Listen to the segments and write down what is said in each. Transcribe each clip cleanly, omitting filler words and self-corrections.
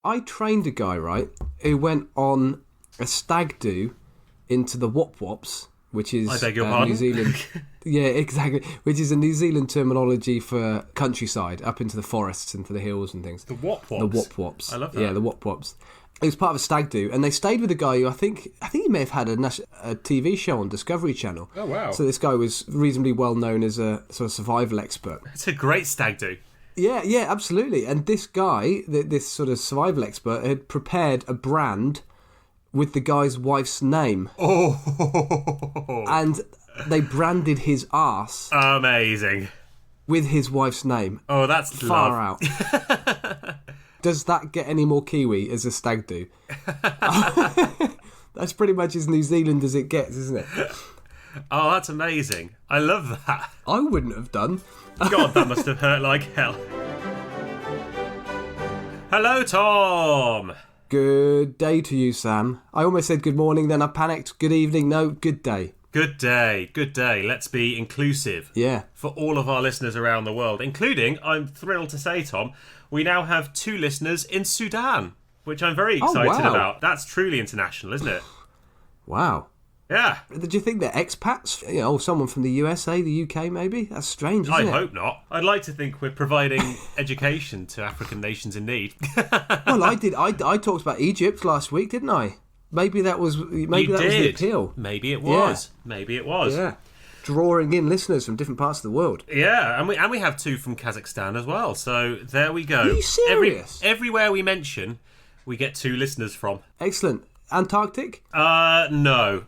I trained a guy, right, who went on a stag do into the Wop Wops, which is I beg your pardon? New Zealand. Yeah, exactly. Which is a New Zealand terminology for countryside, up into the forests, into the hills and things. The Wop Wops? The Wop Wops. I love that. Yeah, the Wop Wops. It was part of a stag do, and they stayed with a guy who I think he may have had a TV show on Discovery Channel. Oh, wow. So this guy was reasonably well known as a sort of survival expert. It's a great stag do. Yeah, absolutely. And this guy, this sort of survival expert, had prepared a brand with the guy's wife's name. Oh. And they branded his arse Amazing. with his wife's name. Oh, that's Far love. out. Does that get any more Kiwi as a stag do? That's pretty much as New Zealand as it gets, isn't it? Oh, that's amazing. I love that. I wouldn't have done. God, that must have hurt like hell. Hello, Tom. Good day to you, Sam. I almost said good morning, then I panicked. Good evening. No, good day. Good day, good day. Let's be inclusive. Yeah. For all of our listeners around the world, including, I'm thrilled to say, Tom, we now have 2 listeners in Sudan, which I'm very excited about. That's truly international, isn't it? Wow. Yeah. Did you think they're expats? You know, someone from the USA, the UK, maybe? That's strange, isn't it? I hope not. I'd like to think we're providing education to African nations in need. Well, I did. I talked about Egypt last week, didn't I? Maybe that was the appeal. Maybe it was. Yeah. Maybe it was. Yeah. Drawing in listeners from different parts of the world. Yeah, and we have 2 from Kazakhstan as well. So there we go. Are you serious? Everywhere we mention, we get 2 listeners from. Excellent. Antarctic? No.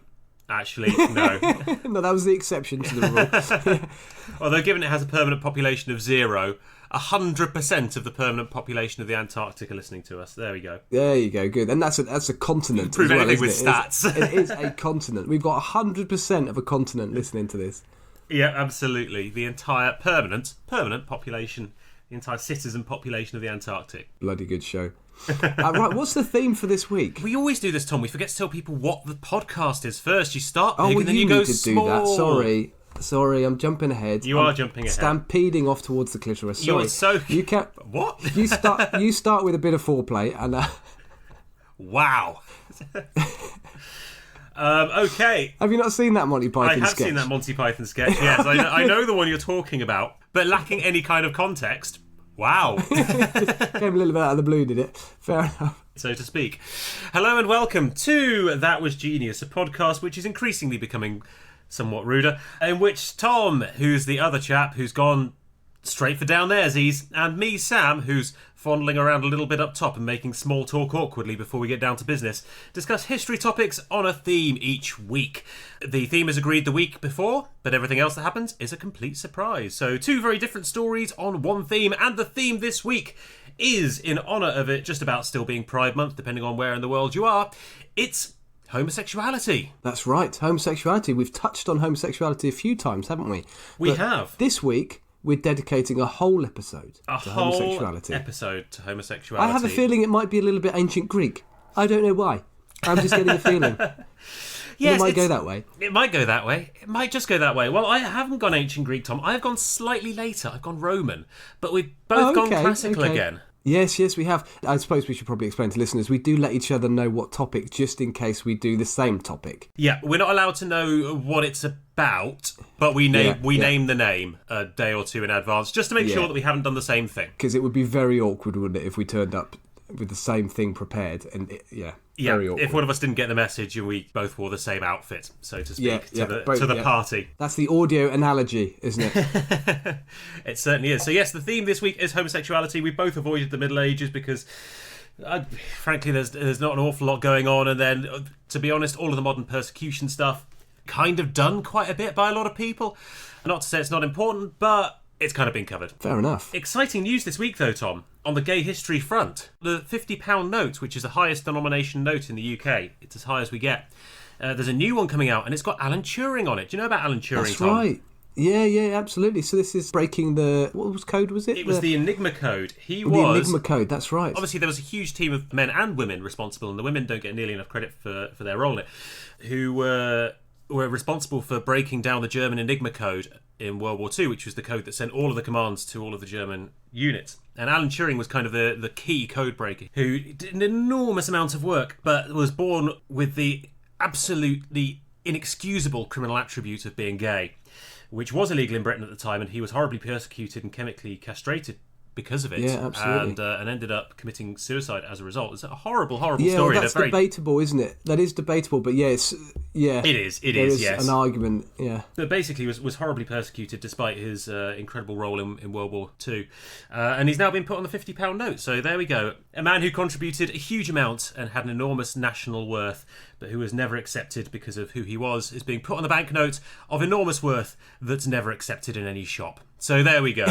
Actually, no. No, that was the exception to the rule. Although, given it has a permanent population of 0, 100% of the permanent population of the Antarctic are listening to us. There we go. There you go, good. And that's a continent Prove as well, anything isn't with it? stats. It is a continent. We've got 100% of a continent listening to this. Yeah, absolutely. The entire permanent population, the entire citizen population of the Antarctic. Bloody good show. Right, what's the theme for this week? We always do this, Tom. We forget to tell people what the podcast is first. You start big well, and then you go need to small. do that. Sorry, I'm jumping ahead. You are jumping ahead. Stampeding off towards the clitoris. Sorry. You're so... You can't... What? You start with a bit of foreplay and... Wow. Okay. Have you not seen that Monty Python sketch? I have seen that Monty Python sketch, yes. I know the one you're talking about, but lacking any kind of context. Wow. Came a little bit out of the blue, did it? Fair enough. So to speak. Hello and welcome to That Was Genius, a podcast which is increasingly becoming somewhat ruder, in which Tom, who's the other chap who's gone straight for down there's, and me, Sam, who's fondling around a little bit up top and making small talk awkwardly before we get down to business, discuss history topics on a theme each week. The theme is agreed the week before, but everything else that happens is a complete surprise. So 2 very different stories on one theme, and the theme this week is, in honour of it just about still being Pride Month, depending on where in the world you are, it's homosexuality. That's right, homosexuality. We've touched on homosexuality a few times, haven't we? We have. This week, we're dedicating a whole episode to homosexuality. homosexuality. I have a feeling it might be a little bit ancient Greek. I don't know why. I'm just getting a feeling. Yes, it might go that way. It might go that way. It might just go that way. Well, I haven't gone ancient Greek, Tom. I've gone slightly later. I've gone Roman. But we've both gone classical again. Yes, we have. I suppose we should probably explain to listeners, we do let each other know what topic, just in case we do the same topic. Yeah, we're not allowed to know what it's about, but we name the name a day or 2 in advance, just to make sure that we haven't done the same thing. Because it would be very awkward, wouldn't it, if we turned up with the same thing prepared, and very awkward. If one of us didn't get the message and we both wore the same outfit, so to speak, to the party. That's the audio analogy, isn't it? It certainly is. So yes, the theme this week is homosexuality. We both avoided the Middle Ages because, frankly, there's not an awful lot going on, and then, to be honest, all of the modern persecution stuff kind of done quite a bit by a lot of people. Not to say it's not important, but it's kind of been covered. Fair enough. Exciting news this week, though, Tom. On the gay history front, the £50 note, which is the highest denomination note in the UK, it's as high as we get. There's a new one coming out, and it's got Alan Turing on it. Do you know about Alan Turing, That's Tom? right. Yeah, absolutely. So this is breaking the... What code was it? It was the Enigma code. The Enigma code, that's right. Obviously, there was a huge team of men and women responsible, and the women don't get nearly enough credit for their role in it, who were responsible for breaking down the German Enigma code in World War II, which was the code that sent all of the commands to all of the German units. And Alan Turing was kind of the key code breaker who did an enormous amount of work, but was born with the absolutely inexcusable criminal attribute of being gay, which was illegal in Britain at the time, and he was horribly persecuted and chemically castrated because of it, and ended up committing suicide as a result. It's a horrible story. Yeah, that's debatable, isn't it? That is debatable, but it is. There is yes, an argument. Yeah, but basically was horribly persecuted despite his incredible role in World War II, and he's now been put on the £50 note. So there we go. A man who contributed a huge amount and had an enormous national worth, but who was never accepted because of who he was, is being put on the banknote of enormous worth that's never accepted in any shop. So there we go.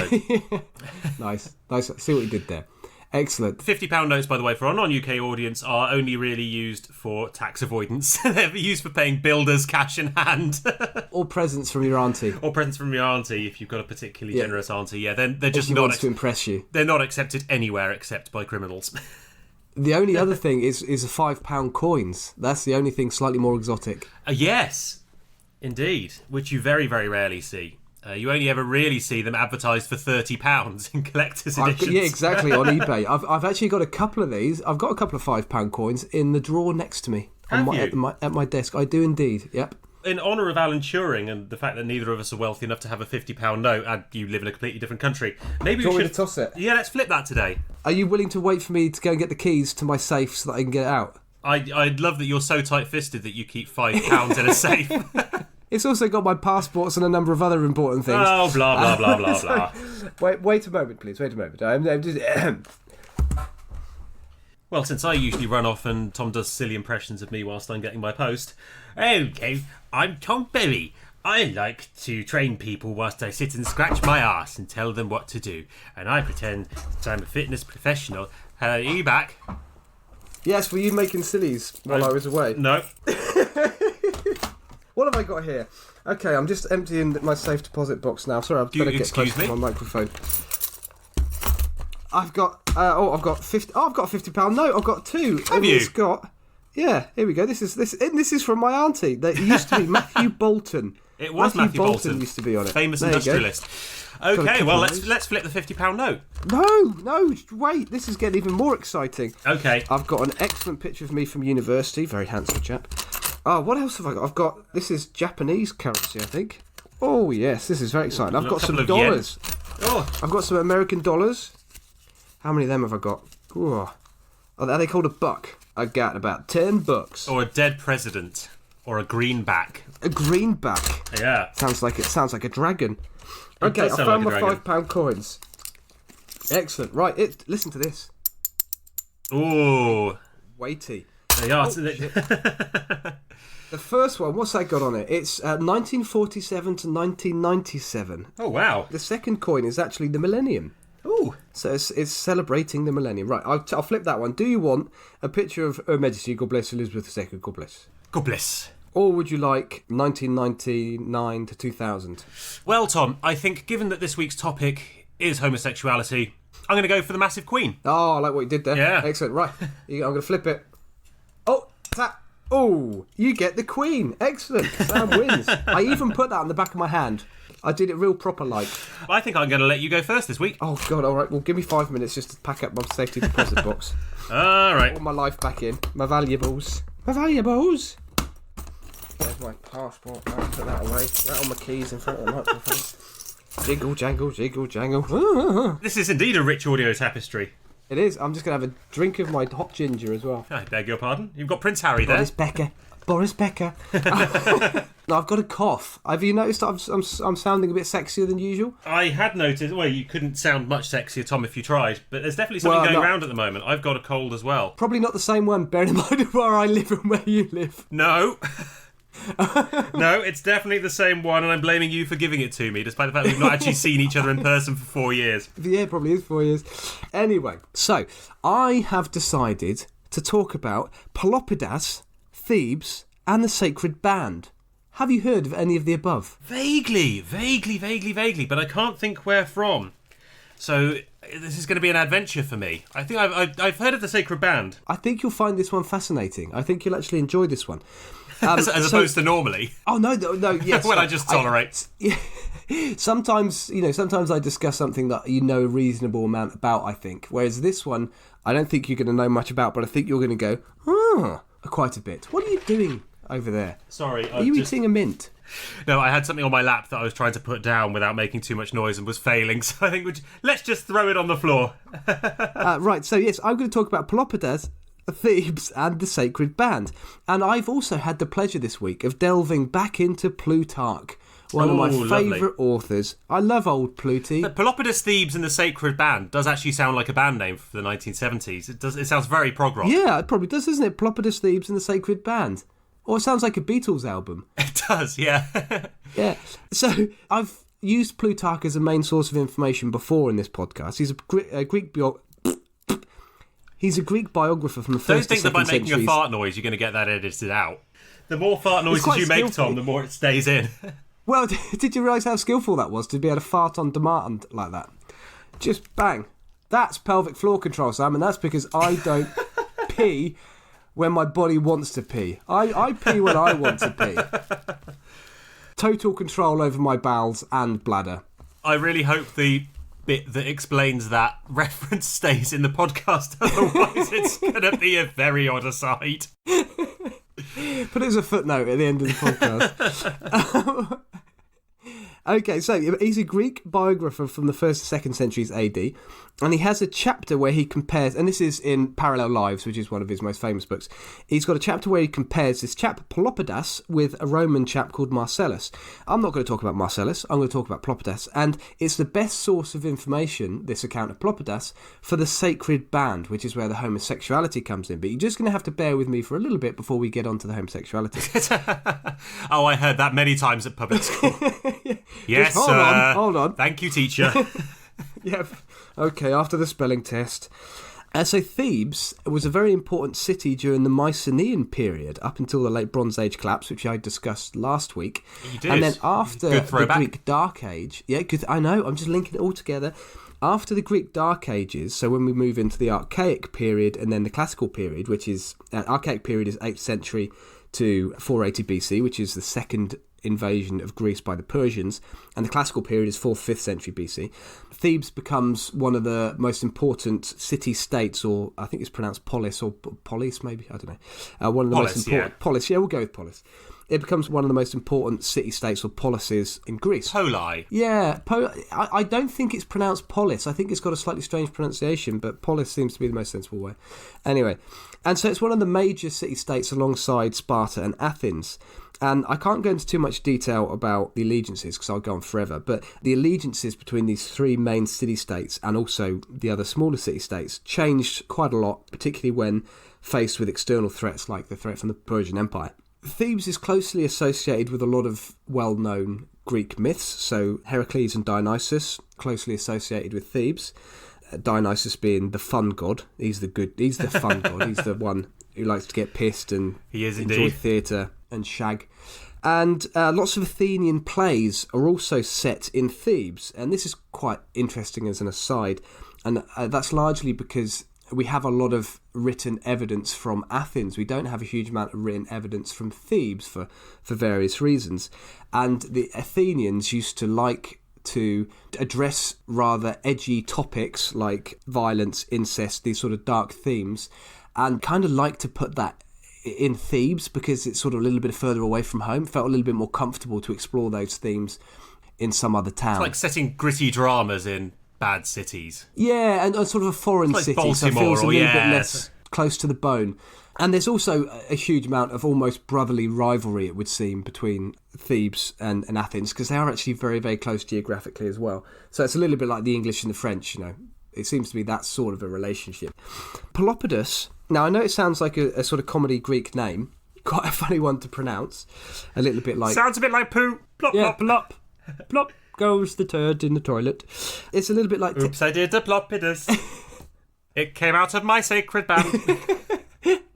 Nice. See what you did there. Excellent. £50 notes, by the way, for our non-UK audience, are only really used for tax avoidance. They're used for paying builders cash in hand. Or presents from your auntie. Or presents from your auntie, if you've got a particularly generous auntie. Yeah, then they're just not to impress you. They're not accepted anywhere except by criminals. The only other thing is a £5 coins. That's the only thing slightly more exotic. Yes, indeed, which you very, very rarely see. You only ever really see them advertised for £30 in collector's editions. Yeah, exactly, on eBay. I've actually got a couple of these. I've got a couple of £5 coins in the drawer next to me. At my desk. I do indeed, yep. In honour of Alan Turing and the fact that neither of us are wealthy enough to have a £50 note, and you live in a completely different country, maybe we should toss it. Yeah, let's flip that today. Are you willing to wait for me to go and get the keys to my safe so that I can get it out? I'd love that you're so tight-fisted that you keep £5 in a safe. It's also got my passports and a number of other important things. Oh, blah, blah, blah, blah, blah. Wait a moment, please. Wait a moment. I'm just... Well, since I usually run off and Tom does silly impressions of me whilst I'm getting my post. Okay, I'm Tom Berry. I like to train people whilst I sit and scratch my arse and tell them what to do. And I pretend that I'm a fitness professional. Hello, are you back? Yes, were you making sillies while I was away? No. What have I got here? Okay, I'm just emptying my safe deposit box now. Sorry, I've better get close to my microphone. I've got I've got 50. Oh, I've got a £50 note. I've got two. Have you? It's got. Yeah, here we go. This is from my auntie. That used to be Matthew Bolton. It was Matthew Bolton used to be on it. Famous industrialist. Okay, well let's flip the £50 note. No, wait. This is getting even more exciting. Okay. I've got an excellent picture of me from university. Very handsome chap. Oh, what else have I got? This is Japanese currency, I think. Oh, yes, this is very exciting. I've got some dollars. Oh. I've got some American dollars. How many of them have I got? Ooh. Are they called a buck? I got about $10. Or a dead president. Or a greenback. A greenback? Yeah. Sounds like a dragon. Okay, I found my £5 coins. Excellent. Right, listen to this. Ooh. Weighty. They are. The first one, what's that got on it? It's 1947 to 1997. Oh, wow. The second coin is actually the millennium. Ooh. So it's celebrating the millennium. Right, I'll flip that one. Do you want a picture of Her Majesty, God bless Elizabeth II, God bless? God bless. Or would you like 1999 to 2000? Well, Tom, I think given that this week's topic is homosexuality, I'm going to go for the massive queen. Oh, I like what you did there. Yeah. Excellent. Right, I'm going to flip it. Oh, oh, you get the queen. Excellent. Sam wins. I even put that on the back of my hand. I did it real proper like. I think I'm going to let you go first this week. Oh, God, all right. Well, give me 5 minutes just to pack up my safety deposit box. All right. All my life back in. My valuables. My valuables. There's my passport. I'll put that away. Rattle my keys in front of the microphone. Jiggle, jangle, jiggle, jangle. This is indeed a rich audio tapestry. It is. I'm just going to have a drink of my hot ginger as well. I beg your pardon. You've got Prince Harry there. Boris Becker. No, I've got a cough. Have you noticed I'm sounding a bit sexier than usual? I had noticed. Well, you couldn't sound much sexier, Tom, if you tried. But there's definitely something going around at the moment. I've got a cold as well. Probably not the same one, bearing in mind where I live and where you live. No. No, it's definitely the same one, and I'm blaming you for giving it to me, despite the fact we've not actually seen each other in person for 4 years. Yeah, it probably is 4 years. Anyway, so I have decided to talk about Pelopidas, Thebes, and the Sacred Band. Have you heard of any of the above? Vaguely, but I can't think where from. So this is going to be an adventure for me. I think I've heard of the Sacred Band. I think you'll find this one fascinating. I think you'll actually enjoy this one. As opposed to normally. Oh, no, yes. When I just tolerate. Sometimes I discuss something that you know a reasonable amount about, I think. Whereas this one, I don't think you're going to know much about, but I think you're going to go, quite a bit. What are you doing over there? Sorry. Are you eating a mint? No, I had something on my lap that I was trying to put down without making too much noise and was failing, so I think let's just throw it on the floor. Right, so yes, I'm going to talk about Pelopidas, Thebes and the Sacred Band. And I've also had the pleasure this week of delving back into Plutarch, one of my favourite authors. I love old Pluty. Pelopidas, Thebes and the Sacred Band does actually sound like a band name for the 1970s. It sounds very prog rock. Yeah, it probably does, doesn't it? Pelopidas, Thebes and the Sacred Band. Or it sounds like a Beatles album. It does, yeah. Yeah. So I've used Plutarch as a main source of information before in this podcast. He's a Greek biographer from the first to second centuries. Don't think that by making a fart noise you're going to get that edited out. The more fart noises you make, Tom, the more it stays in. Well, did you realise how skillful that was to be able to fart on demand like that? Just bang. That's pelvic floor control, Sam, and that's because I don't pee when my body wants to pee. I pee when I want to pee. Total control over my bowels and bladder. I really hope the bit that explains that reference stays in the podcast, otherwise it's going to be a very odd aside. Put it as a footnote at the end of the podcast. Okay, so he's a Greek biographer from the 1st to 2nd centuries AD, and he has a chapter where he compares, and this is in Parallel Lives, which is one of his most famous books. He's got a chapter where he compares this chap Pelopidas with a Roman chap called Marcellus. I'm not going to talk about Marcellus, I'm going to talk about Pelopidas, and it's the best source of information, this account of Pelopidas, for the Sacred Band, which is where the homosexuality comes in. But you're just going to have to bear with me for a little bit before we get on to the homosexuality. Oh, I heard that many times at public school. Yeah. Yes, hold on. Thank you, teacher. Yeah, okay, after the spelling test. So Thebes was a very important city during the Mycenaean period, up until the late Bronze Age collapse, which I discussed last week. You did. And then after the Greek Dark Age... Yeah, I know, I'm just linking it all together. After the Greek Dark Ages, so when we move into the Archaic period and then the Classical period, which is... Archaic period is 8th century to 480 BC, which is the second invasion of Greece by the Persians, and the Classical period is 4th, 5th century BC. Thebes becomes one of the most important city-states, or I think it's pronounced polis, or polis maybe, I don't know. One of the most important... Polis, yeah, we'll go with polis. It becomes one of the most important city-states or polises in Greece. Poli. Yeah, I don't think it's pronounced polis. I think it's got a slightly strange pronunciation, but polis seems to be the most sensible way. Anyway, and so it's one of the major city-states alongside Sparta and Athens. And I can't go into too much detail about the allegiances because I'll go on forever, but the allegiances between these three main city-states and also the other smaller city-states changed quite a lot, particularly when faced with external threats like the threat from the Persian Empire. Thebes is closely associated with a lot of well-known Greek myths, so Heracles and Dionysus, closely associated with Thebes. Dionysus being the fun god. He's the fun god. He's the one who likes to get pissed and enjoy theatre and shag. And lots of Athenian plays are also set in Thebes, and this is quite interesting as an aside, and that's largely because we have a lot of written evidence from Athens. We don't have a huge amount of written evidence from Thebes for various reasons. And the Athenians used to like to address rather edgy topics like violence, incest, these sort of dark themes, and kind of like to put that in Thebes because it's sort of a little bit further away from home. It felt a little bit more comfortable to explore those themes in some other town. It's like setting gritty dramas in bad cities. Yeah, and sort of a foreign city, Baltimore, so it feels a little bit less close to the bone. And there's also a huge amount of almost brotherly rivalry, it would seem, between Thebes and Athens, because they are actually very, very close geographically as well. So it's a little bit like the English and the French, you know. It seems to be that sort of a relationship. Pelopidas, now I know it sounds like a sort of comedy Greek name, quite a funny one to pronounce, a little bit like... Sounds a bit like poo. Plop, yeah, plop, plop. Plop goes the turd in the toilet. It's a little bit like... Oops, I did a Pelopidas. It came out of my sacred band.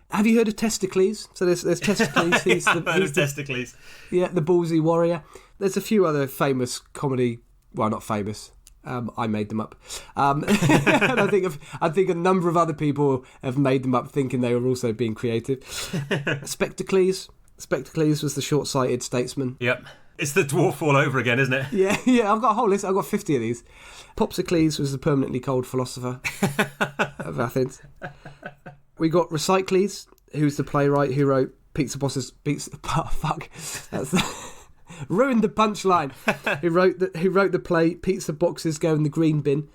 Have you heard of Testicles? So there's Testicles. He's Testicles. Yeah, the ballsy warrior. There's a few other famous comedy... Well, not famous. I made them up. And I think a number of other people have made them up thinking they were also being creative. Spectacles. Spectacles was the short-sighted statesman. Yep. It's the dwarf all over again, isn't it? Yeah, I've got a whole list. I've got 50 of these. Popsicles was the permanently cold philosopher of Athens. We got Recycles, who's the playwright who wrote Pizza Bosses. Ruined the punchline. Who wrote the play Pizza Boxes Go in the Green Bin.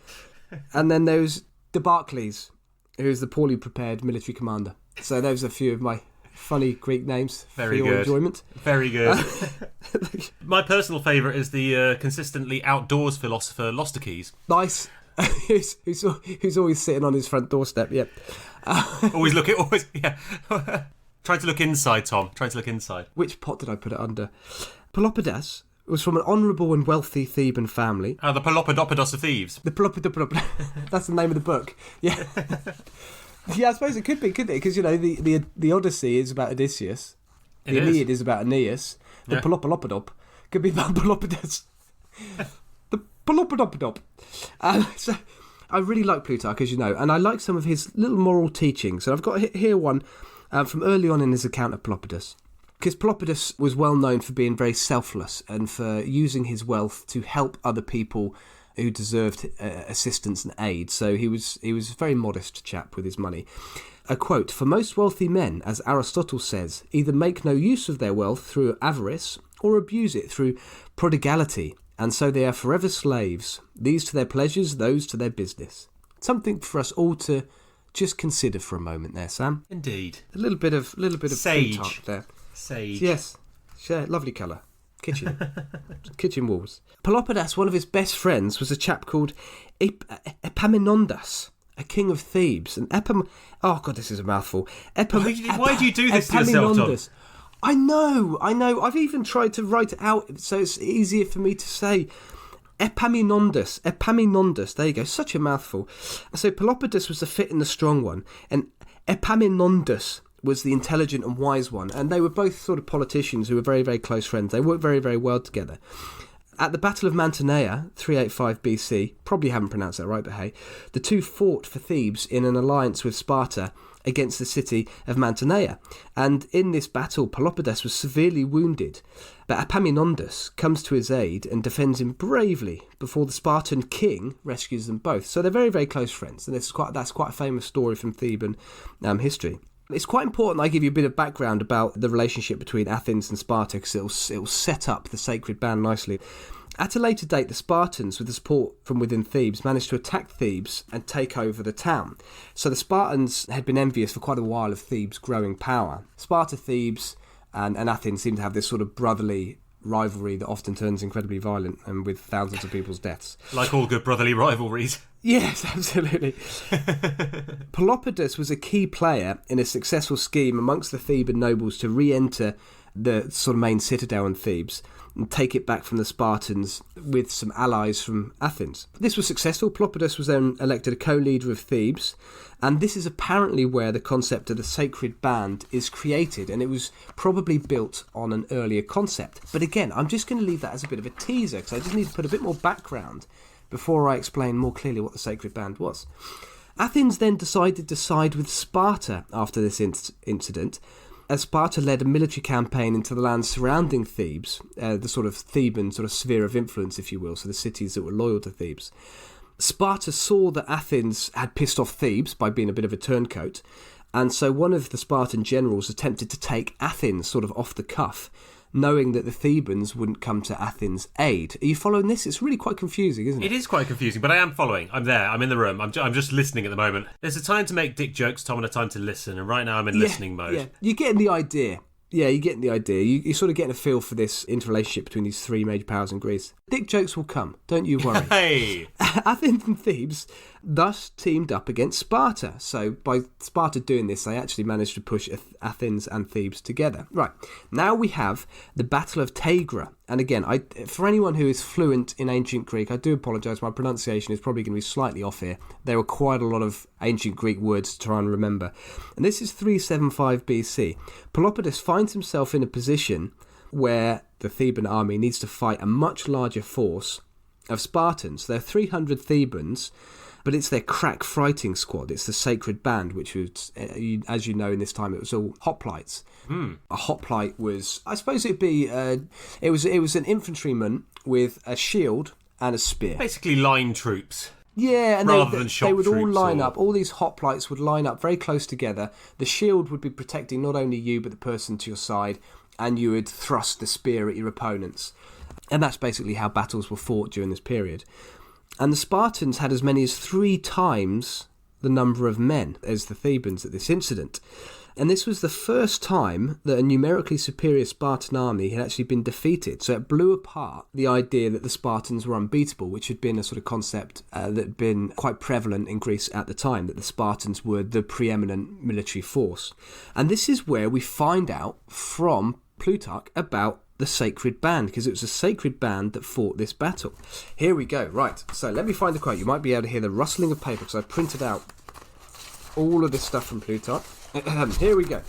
And then there's Barclays, who's the poorly prepared military commander. So those are a few of my funny Greek names for your enjoyment. Very good. My personal favourite is the consistently outdoors philosopher Lostakis. Nice. who's always sitting on his front doorstep. Yeah. Always. Yeah. Try to look inside, Tom. Try to look inside. Which pot did I put it under? Pelopidas was from an honourable and wealthy Theban family. The Pelopodopodos of Thieves. The Pelopodopodos. That's the name of the book. Yeah. Yeah, I suppose it could be, couldn't it? Because, you know, the Odyssey is about Odysseus. The Iliad is about Aeneas. The Pelopodop could be about Pelopidas. The Pelopodopodop. So I really like Plutarch, as you know, and I like some of his little moral teachings. And I've got here one from early on in his account of Pelopidas. Because Pelopidas was well known for being very selfless and for using his wealth to help other people who deserved assistance and aid. So he was a very modest chap with his money. A quote, "For most wealthy men, as Aristotle says, either make no use of their wealth through avarice or abuse it through prodigality, and so they are forever slaves, these to their pleasures, those to their business." Something for us all to just consider for a moment there, Sam. Indeed. A little bit of sage Plutarch there. Sage. Yes. Yeah, lovely colour. Kitchen walls. Pelopidas, one of his best friends, was a chap called Epaminondas, a king of Thebes. And oh God, this is a mouthful. Why do you do this to yourself, Tom? I know. I've even tried to write it out so it's easier for me to say. Epaminondas. There you go. Such a mouthful. So Pelopidas was the fit and the strong one, and Epaminondas was the intelligent and wise one, and they were both sort of politicians who were very, very close friends. They worked very, very well together. At the Battle of Mantinea, 385 BC, probably haven't pronounced that right, but hey, the two fought for Thebes in an alliance with Sparta against the city of Mantinea. And in this battle, Pelopidas was severely wounded, but Epaminondas comes to his aid and defends him bravely before the Spartan king rescues them both. So they're very, very close friends, and that's quite a famous story from Theban history. It's quite important I give you a bit of background about the relationship between Athens and Sparta, because it'll set up the Sacred Band nicely. At a later date, the Spartans, with the support from within Thebes, managed to attack Thebes and take over the town. So the Spartans had been envious for quite a while of Thebes' growing power. Sparta, Thebes, and Athens seem to have this sort of brotherly rivalry that often turns incredibly violent and with thousands of people's deaths. Like all good brotherly rivalries. Yes, absolutely. Pelopidas was a key player in a successful scheme amongst the Theban nobles to re-enter the sort of main citadel in Thebes and take it back from the Spartans with some allies from Athens. This was successful. Pelopidas was then elected a co-leader of Thebes, and this is apparently where the concept of the Sacred Band is created, and it was probably built on an earlier concept. But again, I'm just going to leave that as a bit of a teaser, because I just need to put a bit more background before I explain more clearly what the Sacred Band was. Athens then decided to side with Sparta after this incident, as Sparta led a military campaign into the lands surrounding Thebes, the sort of Theban sort of sphere of influence, if you will, so the cities that were loyal to Thebes. Sparta saw that Athens had pissed off Thebes by being a bit of a turncoat, and so one of the Spartan generals attempted to take Athens sort of off the cuff, knowing that the Thebans wouldn't come to Athens' aid. Are you following this? It's really quite confusing, isn't it? It is quite confusing, but I am following. I'm there. I'm in the room. I'm just listening at the moment. There's a time to make dick jokes, Tom, and a time to listen, and right now I'm in listening mode. Yeah, you're getting the idea. Yeah, you're getting the idea. You're sort of getting a feel for this interrelationship between these three major powers in Greece. Dick jokes will come, don't you worry. Hey! Athens and Thebes thus teamed up against Sparta. So by Sparta doing this, they actually managed to push Athens and Thebes together. Right, now we have the Battle of Tagra. And again, for anyone who is fluent in ancient Greek, I do apologise, my pronunciation is probably going to be slightly off here. There were quite a lot of ancient Greek words to try and remember. And this is 375 BC. Pelopidas finds himself in a position where the Theban army needs to fight a much larger force of Spartans. There are 300 Thebans But it's their crack fighting squad. It's the Sacred Band, which was, as you know, in this time it was all hoplites. A hoplite was, I suppose it'd be, it was an infantryman with a shield and a spear. Basically line troops. Yeah, and rather than shock they would all troops line or... up. All these hoplites would line up very close together. The shield would be protecting not only you, but the person to your side, and you would thrust the spear at your opponents. And that's basically how battles were fought during this period. And the Spartans had as many as 3 times the number of men as the Thebans at this incident. And this was the first time that a numerically superior Spartan army had actually been defeated. So it blew apart the idea that the Spartans were unbeatable, which had been a sort of concept that had been quite prevalent in Greece at the time, that the Spartans were the preeminent military force. And this is where we find out from Plutarch about the Sacred Band, because it was a Sacred Band that fought this battle. Here we go. Right, so let me find the quote. You might be able to hear the rustling of paper because I printed out all of this stuff from Plutarch. Here we go.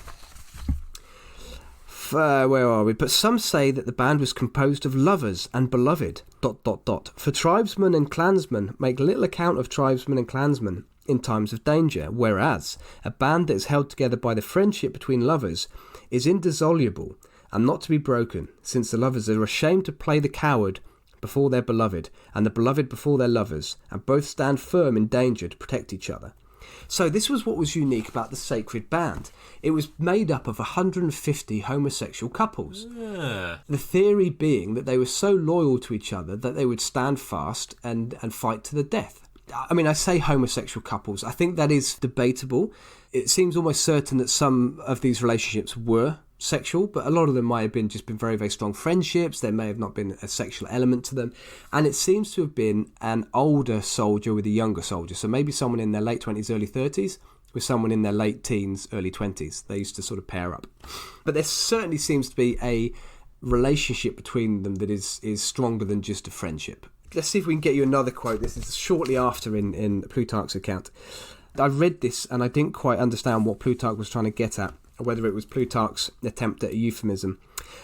Where are we? But some say that the band was composed of lovers and beloved... ... For tribesmen and clansmen make little account of tribesmen and clansmen in times of danger, whereas a band that is held together by the friendship between lovers is indissoluble and not to be broken, since the lovers are ashamed to play the coward before their beloved, and the beloved before their lovers, and both stand firm in danger to protect each other. So this was what was unique about the Sacred Band. It was made up of 150 homosexual couples. Yeah. The theory being that they were so loyal to each other that they would stand fast and fight to the death. I mean, I say homosexual couples. I think that is debatable. It seems almost certain that some of these relationships were sexual, but a lot of them might have been very, very strong friendships. There may have not been a sexual element to them. And it seems to have been an older soldier with a younger soldier. So maybe someone in their late 20s, early 30s with someone in their late teens, early 20s. They used to sort of pair up. But there certainly seems to be a relationship between them that is stronger than just a friendship. Let's see if we can get you another quote. This is shortly after in Plutarch's account. I read this and I didn't quite understand what Plutarch was trying to get at, or whether it was Plutarch's attempt at a euphemism.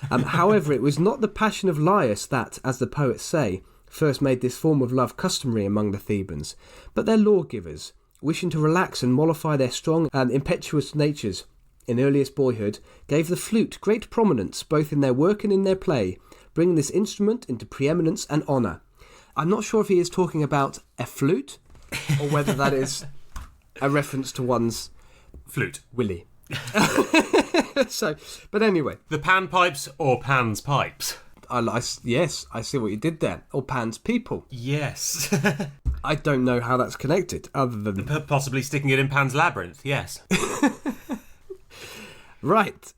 However, it was not the passion of Laius that, as the poets say, first made this form of love customary among the Thebans, but their lawgivers, wishing to relax and mollify their strong and impetuous natures in earliest boyhood, gave the flute great prominence both in their work and in their play, bringing this instrument into preeminence and honour. I'm not sure if he is talking about a flute, or whether that is a reference to one's flute. Willy. So, but anyway, the panpipes or Pan's pipes. Yes, I see what you did there. Or Pan's people. Yes. I don't know how that's connected, other than possibly sticking it in Pan's labyrinth. Yes. Right.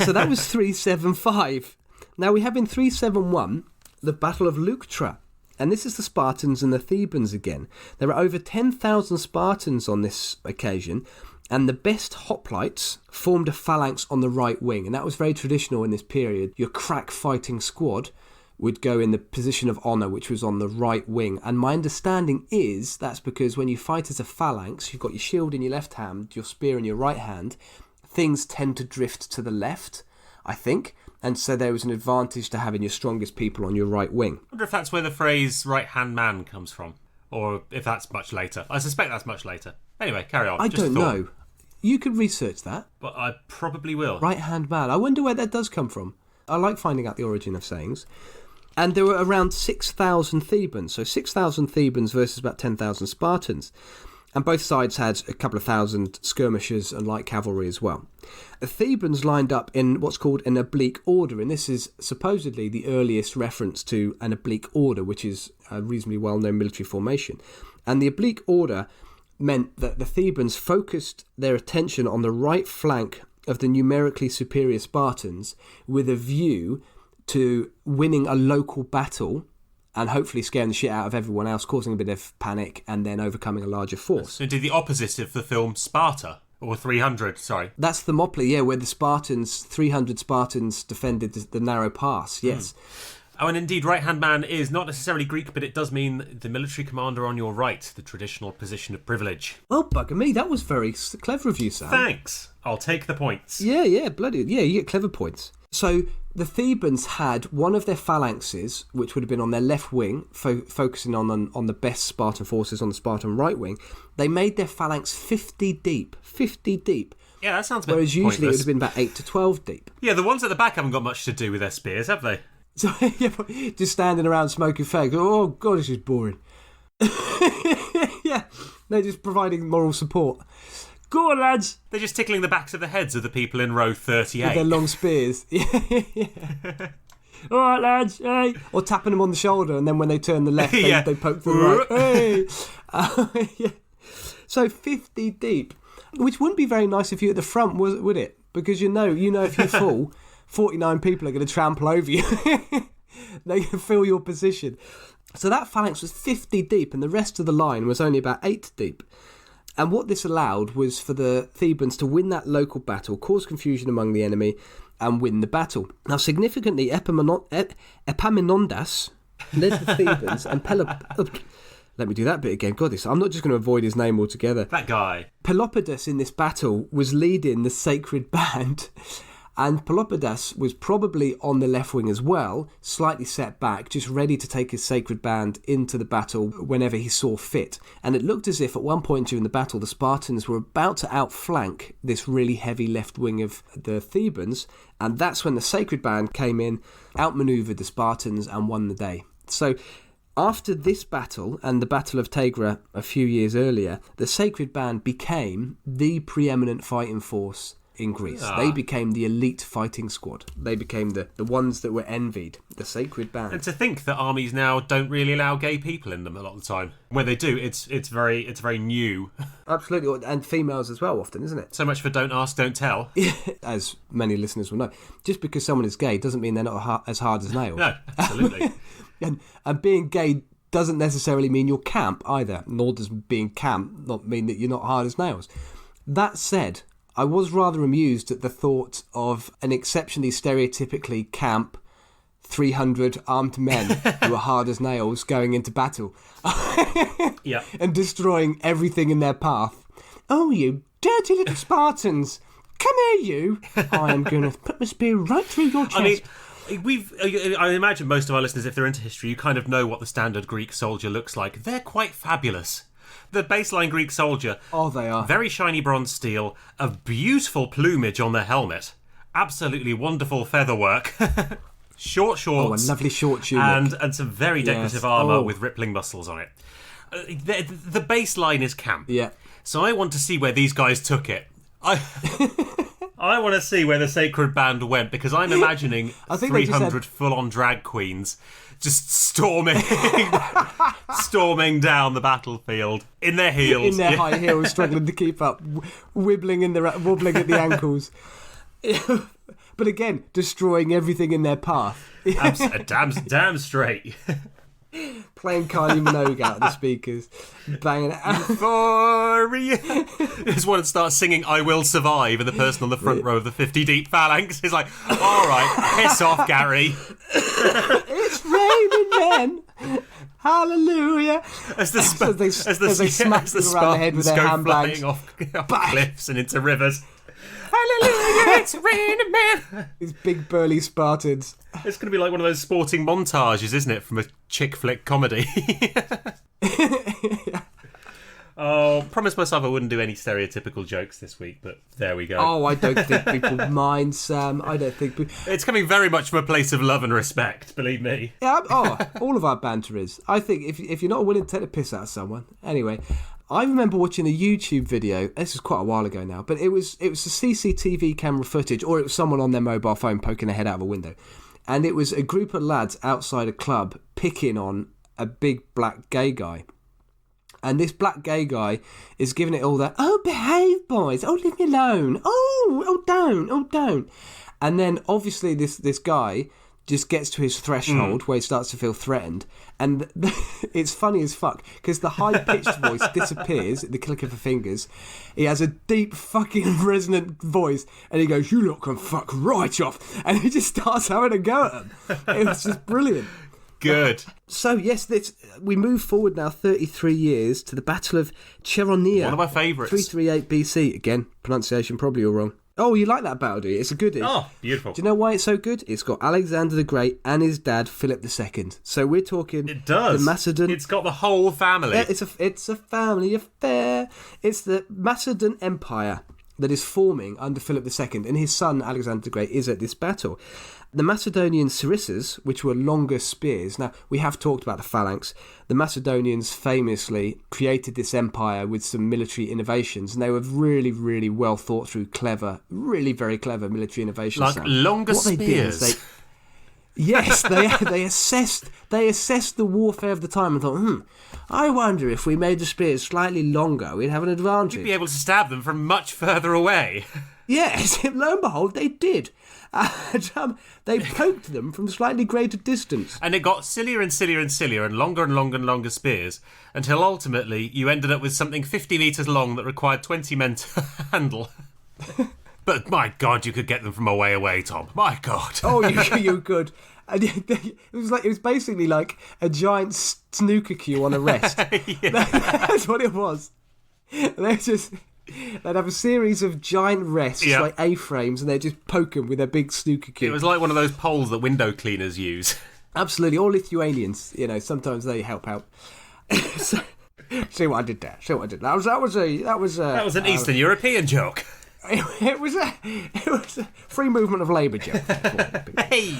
So that was 375. Now we have in 371 the Battle of Leuctra. And this is the Spartans and the Thebans again. There are over 10,000 Spartans on this occasion, and the best hoplites formed a phalanx on the right wing. And that was very traditional in this period. Your crack fighting squad would go in the position of honour, which was on the right wing. And my understanding is that's because when you fight as a phalanx, you've got your shield in your left hand, your spear in your right hand, things tend to drift to the left, I think. And so there was an advantage to having your strongest people on your right wing. I wonder if that's where the phrase right-hand man comes from, or if that's much later. I suspect that's much later. Anyway, carry on. I don't know. You could research that. But I probably will. Right-hand man. I wonder where that does come from. I like finding out the origin of sayings. And there were around 6,000 Thebans. So 6,000 Thebans versus about 10,000 Spartans. And both sides had a couple of thousand skirmishers and light cavalry as well. The Thebans lined up in what's called an oblique order, and this is supposedly the earliest reference to an oblique order, which is a reasonably well-known military formation. And the oblique order meant that the Thebans focused their attention on the right flank of the numerically superior Spartans with a view to winning a local battle and hopefully scaring the shit out of everyone else, causing a bit of panic, and then overcoming a larger force. So did the opposite of the film Sparta, or 300, sorry. That's Thermopylae, yeah, where the Spartans, 300 Spartans defended the narrow pass, yes. Oh, and indeed, right-hand man is not necessarily Greek, but it does mean the military commander on your right, the traditional position of privilege. Well, bugger me, that was very clever of you, Sam. Thanks. I'll take the points. Yeah, bloody yeah, you get clever points. So the Thebans had one of their phalanxes, which would have been on their left wing, focusing on the best Spartan forces on the Spartan right wing. They made their phalanx 50 deep. 50 deep. Yeah, that sounds a bit Whereas usually pointless. it would have been about 8 to 12 deep. Yeah, the ones at the back haven't got much to do with their spears, have they? So, yeah, just standing around smoking fags. Oh, God, this is boring. Yeah, they're just providing moral support. Go on, lads. They're just tickling the backs of the heads of the people in row 38. With their long spears. Yeah. All right, lads. Hey. Or tapping them on the shoulder, and then when they turn the left, they poke the right. Hey. Yeah. So 50 deep, which wouldn't be very nice if you at the front, would it? Because you know if you fall, 49 people are going to trample over you. They can feel your position. So that phalanx was 50 deep, and the rest of the line was only about 8 deep. And what this allowed was for the Thebans to win that local battle, cause confusion among the enemy, and win the battle. Now, significantly, Epaminondas led the Thebans, and let me do that bit again. God, I'm not just going to avoid his name altogether. That guy. Pelopidas in this battle was leading the Sacred Band, and Pelopidas was probably on the left wing as well, slightly set back, just ready to take his Sacred Band into the battle whenever he saw fit. And it looked as if at one point during the battle the Spartans were about to outflank this really heavy left wing of the Thebans, and that's when the Sacred Band came in, outmaneuvered the Spartans and won the day. So after this battle and the Battle of Tegra a few years earlier, the Sacred Band became the preeminent fighting force in Greece. They became the elite fighting squad. They became the ones that were envied, the Sacred Band. And to think that armies now don't really allow gay people in them a lot of the time. When they do, it's very new. Absolutely, and females as well often, isn't it? So much for don't ask, don't tell. As many listeners will know. Just because someone is gay doesn't mean they're not as hard as nails. No, absolutely. And being gay doesn't necessarily mean you're camp either, nor does being camp not mean that you're not hard as nails. That said, I was rather amused at the thought of an exceptionally stereotypically camp 300 armed men who are hard as nails going into battle. Yeah. And destroying everything in their path. Oh, you dirty little Spartans. Come here, you. I am going to put my spear right through your chest. I imagine most of our listeners, if they're into history, you kind of know what the standard Greek soldier looks like. They're quite fabulous. The baseline Greek soldier. Oh, they are. Very shiny bronze steel, a beautiful plumage on their helmet, absolutely wonderful featherwork, short shorts. Oh, a lovely short tunic. And some very decorative armour with rippling muscles on it. The baseline is camp. Yeah. So I want to see where these guys took it. I want to see where the Sacred Band went, because I'm imagining 300 full-on drag queens just storming down the battlefield in their heels. In their high heels, struggling to keep up, wobbling at the ankles. But again, destroying everything in their path. Damn straight. Playing Kylie Minogue out of the speakers, banging it out. Euphoria. Just want to start singing "I Will Survive," and the person on the front row of the 50 deep phalanx is like, "All right, piss off, Gary." It's raining men. Hallelujah. As the smack them around the head with their handbags, flying off cliffs and into rivers. Hallelujah, it's raining men. These big burly Spartans. It's going to be like one of those sporting montages, isn't it, from a chick flick comedy? Oh, promised myself I wouldn't do any stereotypical jokes this week, but there we go. Oh, I don't think people mind, Sam. I don't think it's coming very much from a place of love and respect, believe me. Yeah, all of our banter is. I think if you're not willing to take the piss out of someone. Anyway, I remember watching a YouTube video. This is quite a while ago now, but it was a CCTV camera footage, or it was someone on their mobile phone poking their head out of a window, and it was a group of lads outside a club picking on a big black gay guy. And this black gay guy is giving it all that, "Oh, behave, boys. Oh, leave me alone. Oh, don't. And then, obviously, this guy just gets to his threshold where he starts to feel threatened. And it's funny as fuck, because the high-pitched voice disappears at the click of the fingers. He has a deep fucking resonant voice, and he goes, "You lot can fuck right off." And he just starts having a go at them. It was just brilliant. Good. So, yes, we move forward now 33 years to the Battle of Cheronia. One of my favourites. 338 BC. Again, pronunciation probably all wrong. Oh, you like that battle, do you? It's a goodie. Oh, beautiful. Do you know why it's so good? It's got Alexander the Great and his dad, Philip II. So we're talking... It does. The Macedon... It's got the whole family. Yeah, it's a family affair. It's the Macedon Empire that is forming under Philip II, and his son, Alexander the Great, is at this battle. The Macedonian sarissas, which were longer spears. Now, we have talked about the phalanx. The Macedonians famously created this empire with some military innovations, and they were really, really well thought through, clever, really very clever military innovations. Like longer spears. Yes, they assessed the warfare of the time and thought, I wonder if we made the spears slightly longer, we'd have an advantage. You'd be able to stab them from much further away. Yes, lo and behold, they did. They poked them from slightly greater distance. And it got sillier and sillier and sillier and longer and longer and longer spears until ultimately you ended up with something 50 metres long that required 20 men to handle. But my God, you could get them from a way away, Tom. My God. Oh, you could. And it was basically like a giant snooker cue on a rest. That's what it was. They'd have a series of giant rests, like A-frames, and they'd just poke them with their big snooker cue. It was like one of those poles that window cleaners use. Absolutely, all Lithuanians. Sometimes they help out. So, see what I did there. That was an Eastern European joke. It was a free movement of labour joke. Hey.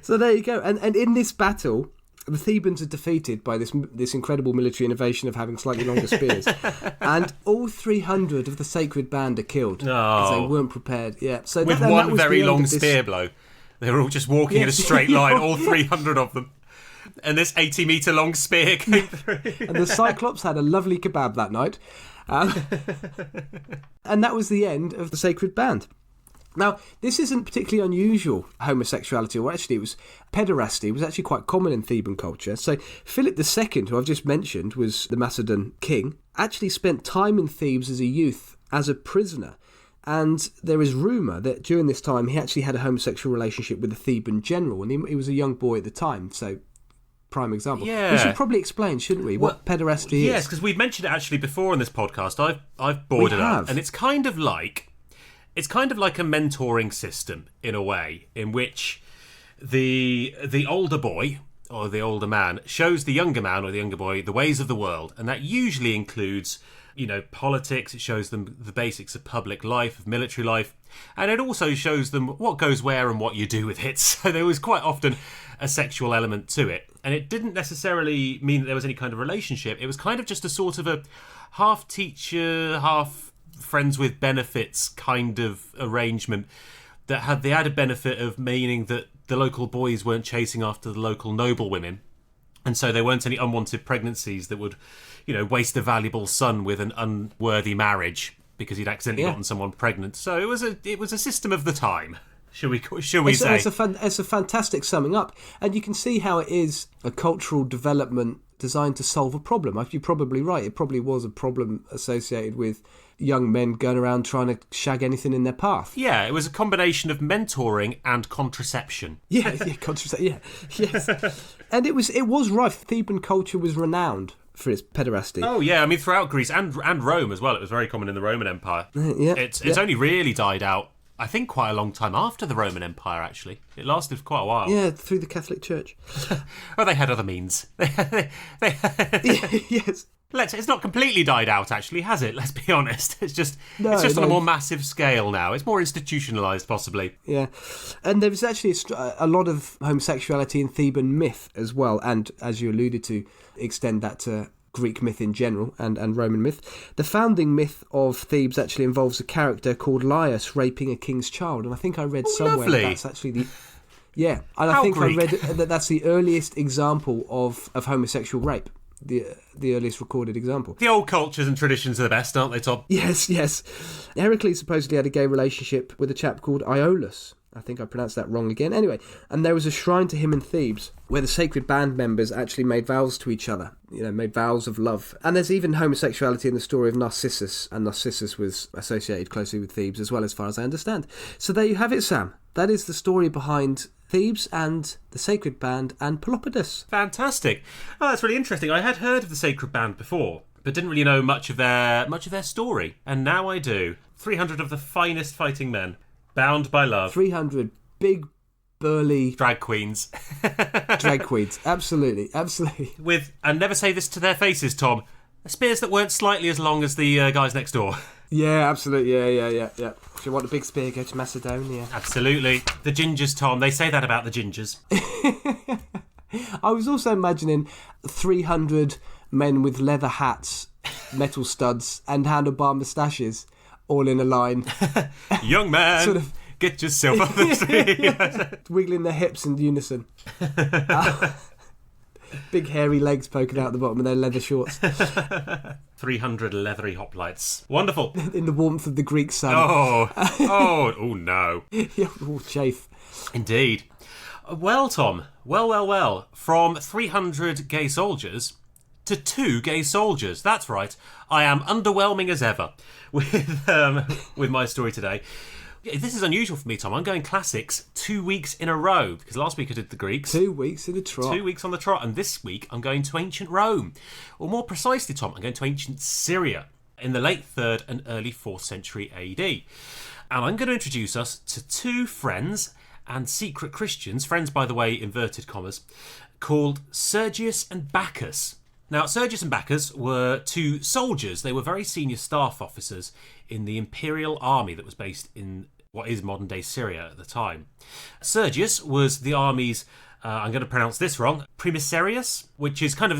So there you go. And in this battle, the Thebans are defeated by this incredible military innovation of having slightly longer spears, and all 300 of the Sacred Band are killed because they weren't prepared. Yeah, so with one very long spear blow, they were all just walking in a straight line, all 300 of them, and this 80-metre long spear came through. And the Cyclops had a lovely kebab that night, and that was the end of the Sacred Band. Now, this isn't particularly unusual, homosexuality, or actually it was pederasty, was actually quite common in Theban culture. So Philip II, who I've just mentioned, was the Macedon king, actually spent time in Thebes as a youth, as a prisoner. And there is rumour that during this time he actually had a homosexual relationship with a Theban general, and he was a young boy at the time, so prime example. Yeah. We should probably explain, shouldn't we, what pederasty is? Yes, because we've mentioned it actually before in this podcast. I've bored it up, and it's kind of like a mentoring system in a way, in which the older boy or the older man shows the younger man or the younger boy the ways of the world, and that usually includes, politics. It shows them the basics of public life, of military life, and it also shows them what goes where and what you do with it. So there was quite often a sexual element to it, and it didn't necessarily mean that there was any kind of relationship. It was kind of just a sort of a half teacher, half friends with benefits kind of arrangement that had the added benefit of meaning that the local boys weren't chasing after the local noble women, and so there weren't any unwanted pregnancies that would, waste a valuable son with an unworthy marriage because he'd accidentally gotten someone pregnant. So it was a system of the time. Shall we say? It's a fantastic summing up, and you can see how it is a cultural development designed to solve a problem. You're probably right. It probably was a problem associated with young men going around trying to shag anything in their path. Yeah, it was a combination of mentoring and contraception. Contraception. Yeah, yes. And it was rife. Theban culture was renowned for its pederasty. Oh yeah, I mean throughout Greece and Rome as well. It was very common in the Roman Empire. It's only really died out, I think, quite a long time after the Roman Empire, actually. It lasted for quite a while. Yeah, through the Catholic Church. Oh, they had other means. Yes. It's not completely died out, actually, has it? Let's be honest. It's just on a more massive scale now. It's more institutionalised, possibly. Yeah. And there was actually a lot of homosexuality in Theban myth as well, and, as you alluded to, extend that to Greek myth in general and Roman myth. The founding myth of Thebes actually involves a character called Laius raping a king's child, and I think I read somewhere that that's actually the... Yeah, and I think Greek. I read that that's the earliest example of homosexual rape the earliest recorded example. The old cultures and traditions are the best, aren't they, Tom? Yes. Heracles supposedly had a gay relationship with a chap called Iolaus. I think I pronounced that wrong again. Anyway, and there was a shrine to him in Thebes where the sacred band members actually made vows to each other, made vows of love. And there's even homosexuality in the story of Narcissus, and Narcissus was associated closely with Thebes as well, as far as I understand. So there you have it, Sam. That is the story behind Thebes and the Sacred Band and Pelopidas. Fantastic. Oh, that's really interesting. I had heard of the Sacred Band before, but didn't really know much of their story. And now I do. 300 of the finest fighting men, bound by love. 300 big, burly... drag queens. Drag queens, absolutely. With, and never say this to their faces, Tom, spears that weren't slightly as long as the guys next door. Yeah, absolutely. Yeah. If you want a big spear, go to Macedonia. Absolutely. The gingers, Tom. They say that about the gingers. I was also imagining 300 men with leather hats, metal studs, and handlebar moustaches, all in a line. Young man, sort of, get yourself up the street. Wiggling their hips in unison. Big hairy legs poking out the bottom of their leather shorts. 300 leathery hoplites. Wonderful. In the warmth of the Greek sun. Oh no. Oh, chafe. Indeed. Well, Tom. Well. From 300 gay soldiers to 2 gay soldiers. That's right. I am underwhelming as ever with my story today. This is unusual for me, Tom. I'm going classics 2 weeks in a row, because last week I did the Greeks. 2 weeks in a trot. 2 weeks on the trot, and this week I'm going to ancient Rome. Or more precisely, Tom, I'm going to ancient Syria in the late 3rd and early 4th century AD. And I'm going to introduce us to 2 friends and secret Christians, friends by the way, inverted commas, called Sergius and Bacchus. Now, Sergius and Bacchus were 2 soldiers. They were very senior staff officers in the imperial army that was based in what is modern-day Syria at the time. Sergius was the army's, I'm going to pronounce this wrong, primicerius, which is kind of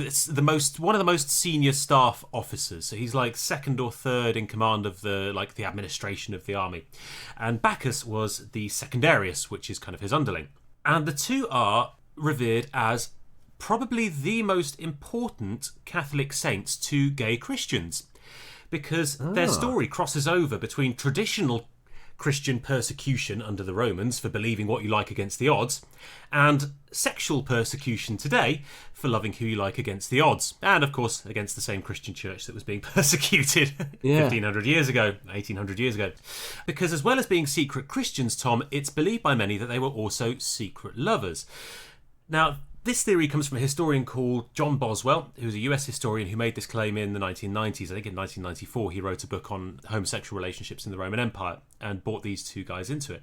one of the most senior staff officers. So he's like 2nd or 3rd in command of the administration of the army. And Bacchus was the secundarius, which is kind of his underling. And the 2 are revered as probably the most important Catholic saints to gay Christians, because their story crosses over between traditional Christian persecution under the Romans for believing what you like against the odds, and sexual persecution today for loving who you like against the odds, and of course against the same Christian church that was being persecuted 1500 years ago, 1800 years ago. Because as well as being secret Christians, Tom, it's believed by many that they were also secret lovers. Now, this theory comes from a historian called John Boswell, who's a US historian who made this claim in the 1990s. I think in 1994 he wrote a book on homosexual relationships in the Roman Empire and brought these 2 guys into it.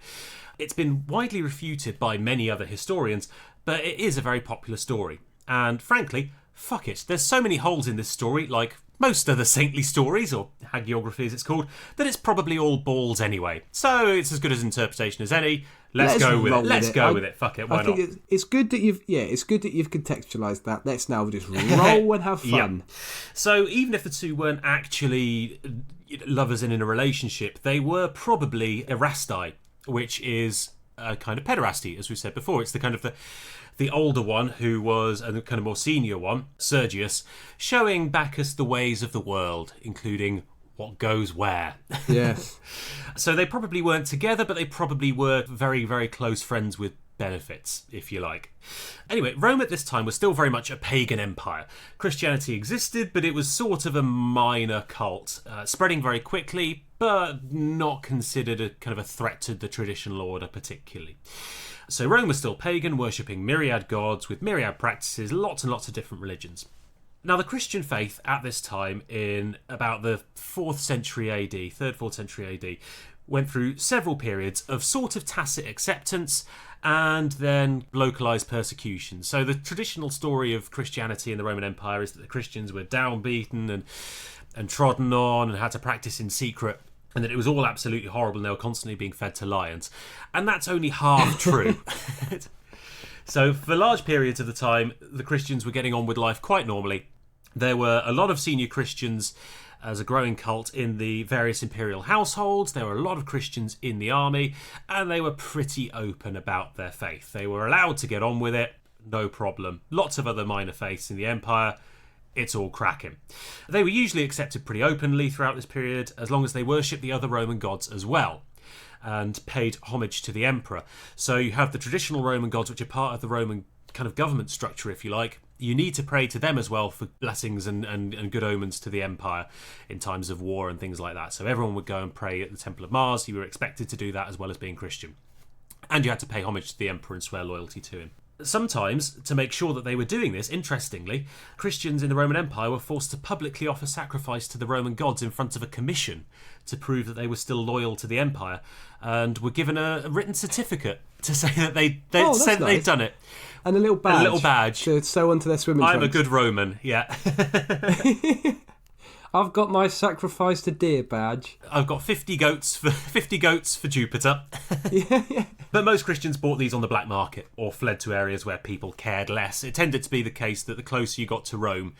It's been widely refuted by many other historians, but it is a very popular story. And frankly, fuck it. There's so many holes in this story, like most other saintly stories, or hagiography as it's called, that it's probably all balls anyway. So it's as good as interpretation as any. Let's go with it. Let's go with it. Fuck it. Why not? It's good that you've contextualised that. Let's now just roll and have fun. Yeah. So even if the 2 weren't actually lovers and in a relationship, they were probably erastai, which is a kind of pederasty, as we said before. It's the kind of the older one who was a kind of more senior one, Sergius, showing Bacchus the ways of the world, including what goes where. Yes. So they probably weren't together, but they probably were very, very close friends with benefits, if you like. Anyway, Rome at this time was still very much a pagan empire. Christianity existed, but it was sort of a minor cult, spreading very quickly, but not considered a kind of a threat to the traditional order particularly. So Rome was still pagan, worshipping myriad gods with myriad practices, lots and lots of different religions. Now, the Christian faith at this time, in about the 4th century AD, 3rd, 4th century AD, went through several periods of sort of tacit acceptance and then localised persecution. So the traditional story of Christianity in the Roman Empire is that the Christians were downbeaten and trodden on and had to practice in secret, and that it was all absolutely horrible and they were constantly being fed to lions. And that's only half true. So for large periods of the time, the Christians were getting on with life quite normally. There were a lot of senior Christians as a growing cult in the various imperial households. There were a lot of Christians in the army, and they were pretty open about their faith. They were allowed to get on with it, no problem. Lots of other minor faiths in the empire. it's all cracking. They were usually accepted pretty openly throughout this period, as long as they worshipped the other Roman gods as well and paid homage to the emperor. So you have the traditional Roman gods, which are part of the Roman kind of government structure, if you like. You need to pray to them as well for blessings and good omens to the empire in times of war and things like that. So everyone would go and pray at the Temple of Mars. You were expected to do that as well as being Christian. And you had to pay homage to the emperor and swear loyalty to him. Sometimes, to make sure that they were doing this, interestingly, Christians in the Roman Empire were forced to publicly offer sacrifice to the Roman gods in front of a commission to prove that they were still loyal to the empire, and were given a written certificate to say that they'd done it. And a little badge. A little badge. To sew onto their swimming I'm trunks. a good Roman, yeah. I've got my sacrifice to deer badge. I've got 50 goats for Jupiter. Yeah. But most Christians bought these on the black market or fled to areas where people cared less. It tended to be the case that the closer you got to Rome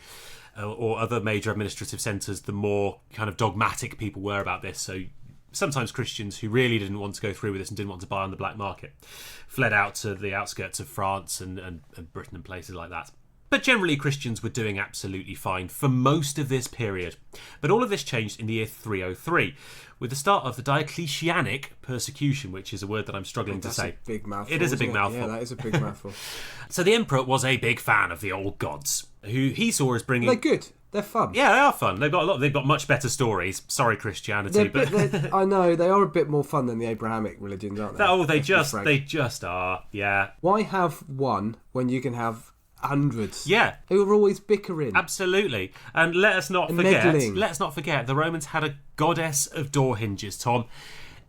or other major administrative centres, the more kind of dogmatic people were about this. So sometimes Christians who really didn't want to go through with this and didn't want to buy on the black market fled out to the outskirts of France and Britain and places like that. But generally, Christians were doing absolutely fine for most of this period. But all of this changed in the year 303, with the start of the Diocletianic persecution, which is a word that I'm struggling to say. That's a big mouthful. It is a big mouthful. Yeah, that is a big mouthful. So the emperor was a big fan of the old gods, who he saw as bringing... They're good. They're fun. Yeah, they are fun. They've got much better stories. Sorry, Christianity, I know, they are a bit more fun than the Abrahamic religions, aren't they? They just are. Yeah. Why have one when you can have hundreds? Yeah. Who are always bickering. Absolutely. And let us not forget, meddling. the Romans had a goddess of door hinges, Tom.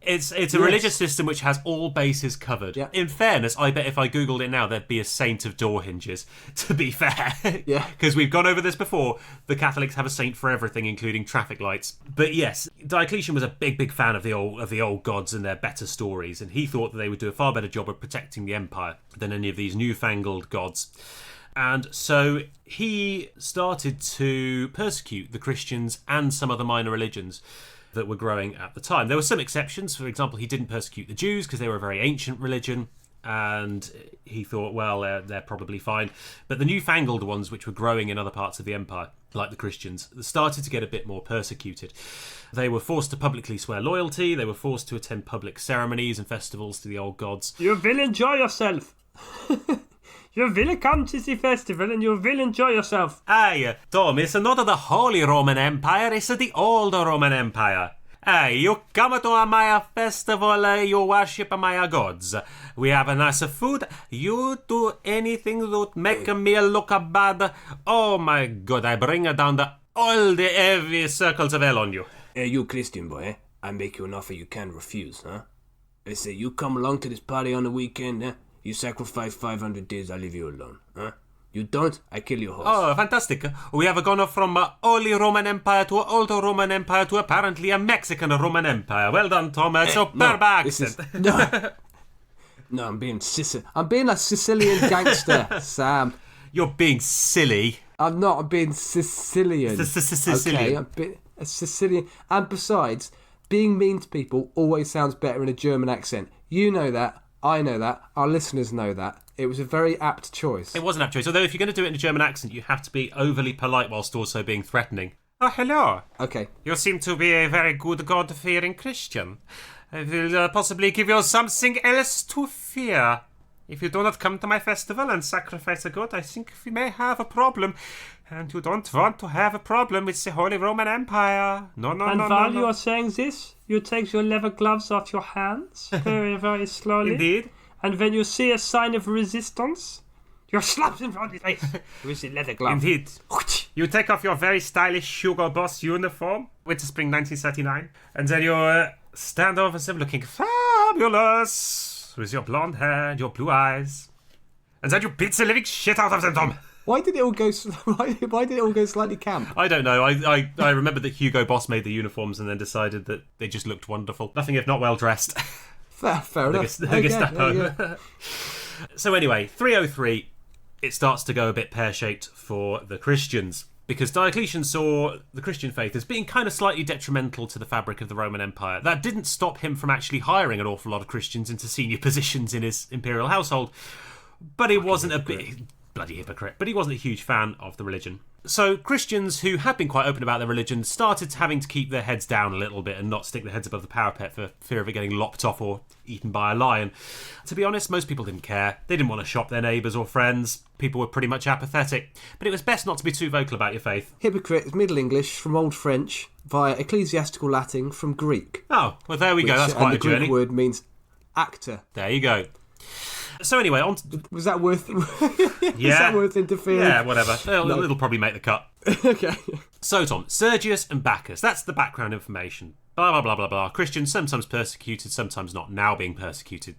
It's a religious system which has all bases covered. Yeah. In fairness, I bet if I googled it now, there'd be a saint of door hinges, to be fair. Yeah. Because we've gone over this before. The Catholics have a saint for everything, including traffic lights. But yes, Diocletian was a big fan of the old gods and their better stories, and he thought that they would do a far better job of protecting the empire than any of these newfangled gods. And so he started to persecute the Christians and some other minor religions that were growing at the time. There were some exceptions. For example, he didn't persecute the Jews because they were a very ancient religion, and he thought, well, they're probably fine. But the newfangled ones, which were growing in other parts of the empire, like the Christians, started to get a bit more persecuted. They were forced to publicly swear loyalty. They were forced to attend public ceremonies and festivals to the old gods. You will enjoy yourself. You will come to the festival and you will enjoy yourself. Aye, Tom, it's not the Holy Roman Empire, it's the Old Roman Empire. Aye, you come to my festival, you worship my gods. We have a nice food. You do anything that make me look bad. Oh my God, I bring down all the heavy circles of hell on you. Hey, you Christian boy, eh? I make you an offer you can't refuse, huh? I say, you come along to this party on the weekend, eh? You sacrifice 500 days, I leave you alone, huh? You don't, I kill your horse. Oh, fantastic. We have gone from Holy Roman Empire to Old Roman Empire to apparently a Mexican Roman Empire. Well done, Tom. Superb accent. No, I'm being I'm being a Sicilian gangster, Sam. You're being silly. I'm not. I'm being Sicilian. Sicilian. Okay, I'm being a Sicilian. And besides, being mean to people always sounds better in a German accent. You know that. I know that. Our listeners know that. It was a very apt choice. It was an apt choice. Although if you're going to do it in a German accent, you have to be overly polite whilst also being threatening. Oh, hello. Okay. You seem to be a very good God-fearing Christian. I will possibly give you something else to fear. If you do not come to my festival and sacrifice a goat, I think we may have a problem. And you don't want to have a problem with the Holy Roman Empire. No. And while you are saying this, you take your leather gloves off your hands very, very slowly. Indeed. And when you see a sign of resistance, you slap him on the face with the leather glove. Indeed. You take off your very stylish Hugo Boss uniform, Winter Spring 1939, and then you stand over them looking fabulous with your blonde hair and your blue eyes. And then you beat the living shit out of them, Tom. Why did it all go? Why did it all go slightly camp? I don't know. I remember that Hugo Boss made the uniforms and then decided that they just looked wonderful. Nothing if not well dressed. Fair enough. The Gestapo. So anyway, 303, it starts to go a bit pear-shaped for the Christians, because Diocletian saw the Christian faith as being kind of slightly detrimental to the fabric of the Roman Empire. That didn't stop him from actually hiring an awful lot of Christians into senior positions in his imperial household, but he wasn't a big... Bloody hypocrite. But he wasn't a huge fan of the religion. So Christians who had been quite open about their religion started having to keep their heads down a little bit and not stick their heads above the parapet for fear of it getting lopped off or eaten by a lion. To be honest, most people didn't care. They didn't want to shock their neighbours or friends. People were pretty much apathetic. But it was best not to be too vocal about your faith. Hypocrite is Middle English from Old French via ecclesiastical Latin from Greek. Oh, well, there we go. That's quite a journey. And the Greek word means actor. There you go. So anyway, on to... Was that worth... Yeah. Is that worth interfering? Yeah, whatever. It'll probably make the cut. Okay. So, Tom, Sergius and Bacchus. That's the background information. Blah, blah, blah, blah, blah. Christians, sometimes persecuted, sometimes not, now being persecuted.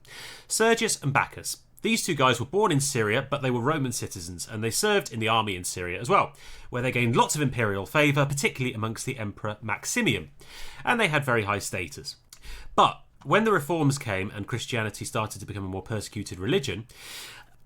Sergius and Bacchus. These two guys were born in Syria, but they were Roman citizens, and they served in the army in Syria as well, where they gained lots of imperial favour, particularly amongst the Emperor Maximian. And they had very high status. But when the reforms came and Christianity started to become a more persecuted religion,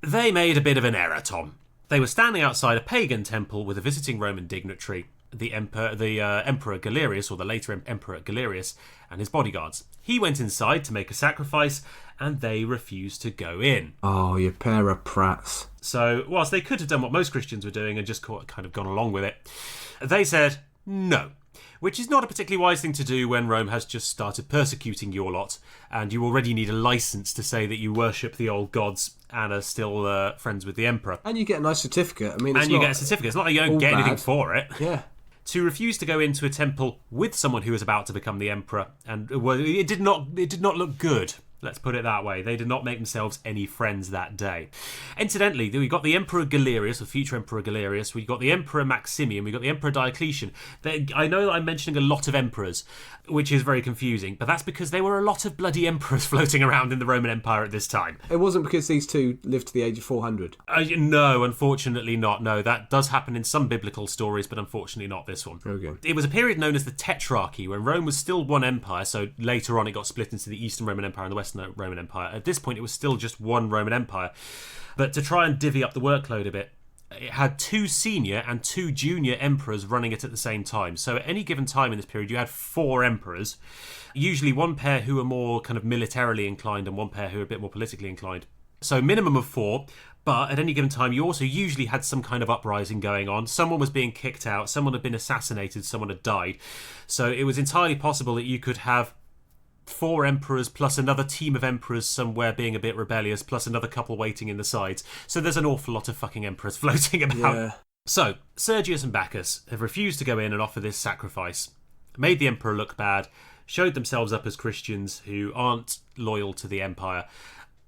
they made a bit of an error, Tom. They were standing outside a pagan temple with a visiting Roman dignitary, the Emperor Galerius, or the later Emperor Galerius, and his bodyguards. He went inside to make a sacrifice, and they refused to go in. Oh, you pair of prats. So, whilst they could have done what most Christians were doing and just kind of gone along with it, they said no. Which is not a particularly wise thing to do when Rome has just started persecuting your lot, and you already need a license to say that you worship the old gods and are still friends with the emperor. And you get a nice certificate. I mean, you get a certificate. It's not like you don't get anything for it. Yeah. To refuse to go into a temple with someone who was about to become the emperor, and it did not look good. Let's put it that way. They did not make themselves any friends that day. Incidentally, we got the Emperor Galerius, the future Emperor Galerius. We got the Emperor Maximian. We got the Emperor Diocletian. I know that I'm mentioning a lot of emperors, which is very confusing, but that's because there were a lot of bloody emperors floating around in the Roman Empire at this time. It wasn't because these two lived to the age of 400. No, unfortunately not. No, that does happen in some biblical stories, but unfortunately not this one. Okay. It was a period known as the Tetrarchy, when Rome was still one empire, so later on it got split into the Eastern Roman Empire and the Western Roman Empire. At this point, it was still just one Roman Empire. But to try and divvy up the workload a bit, it had 2 senior and 2 junior emperors running it at the same time. So at any given time in this period, you had 4 emperors, usually one pair who were more kind of militarily inclined and one pair who were a bit more politically inclined. So minimum of 4, but at any given time, you also usually had some kind of uprising going on. Someone was being kicked out, someone had been assassinated, someone had died. So it was entirely possible that you could have 4 emperors plus another team of emperors somewhere being a bit rebellious, plus another couple waiting in the sides. So there's an awful lot of fucking emperors floating about. Yeah. So Sergius and Bacchus have refused to go in and offer this sacrifice, made the emperor look bad, showed themselves up as Christians who aren't loyal to the empire.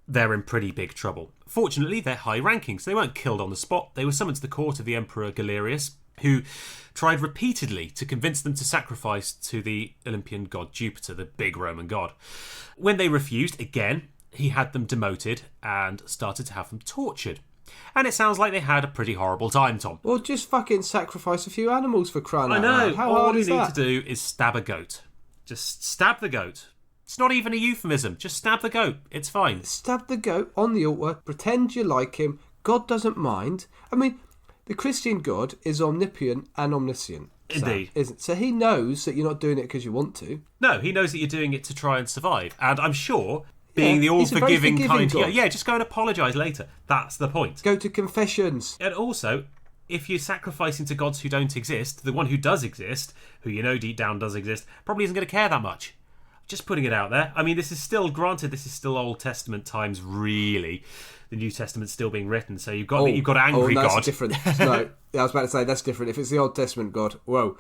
They're in pretty big trouble. Fortunately, they're high ranking, so they weren't killed on the spot. They were summoned to the court of the Emperor Galerius, who tried repeatedly to convince them to sacrifice to the Olympian god Jupiter, the big Roman god. When they refused, again, he had them demoted and started to have them tortured. And it sounds like they had a pretty horrible time, Tom. Well, just fucking sacrifice a few animals for crying out I know. loud. How hard is that? All you need to do is stab a goat. Just stab the goat. It's not even a euphemism. Just stab the goat. It's fine. Stab the goat on the altar. Pretend you like him. God doesn't mind. I mean, the Christian God is omnipotent and omniscient. Indeed. Isn't so he knows that you're not doing it because you want to. No, he knows that you're doing it to try and survive. And I'm sure, being the all-forgiving kind... God. Yeah, just go and apologise later. That's the point. Go to confessions. And also, if you're sacrificing to gods who don't exist, the one who does exist, who you know deep down does exist, probably isn't going to care that much. Just putting it out there. I mean, this is still Old Testament times, really. The New Testament's still being written, so you've got angry that's God. Different. No, I was about to say that's different. If it's the Old Testament God, whoa.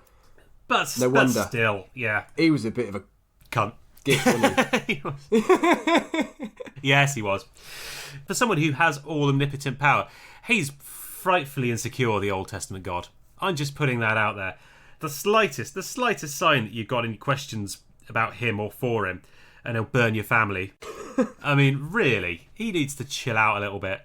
But no wonder. Still, yeah. He was a bit of a cunt. Git, wasn't he? He was. Yes, he was. For someone who has all omnipotent power, he's frightfully insecure, the Old Testament God. I'm just putting that out there. The slightest sign that you've got any questions about him or for him, and he'll burn your family. I mean, really, he needs to chill out a little bit.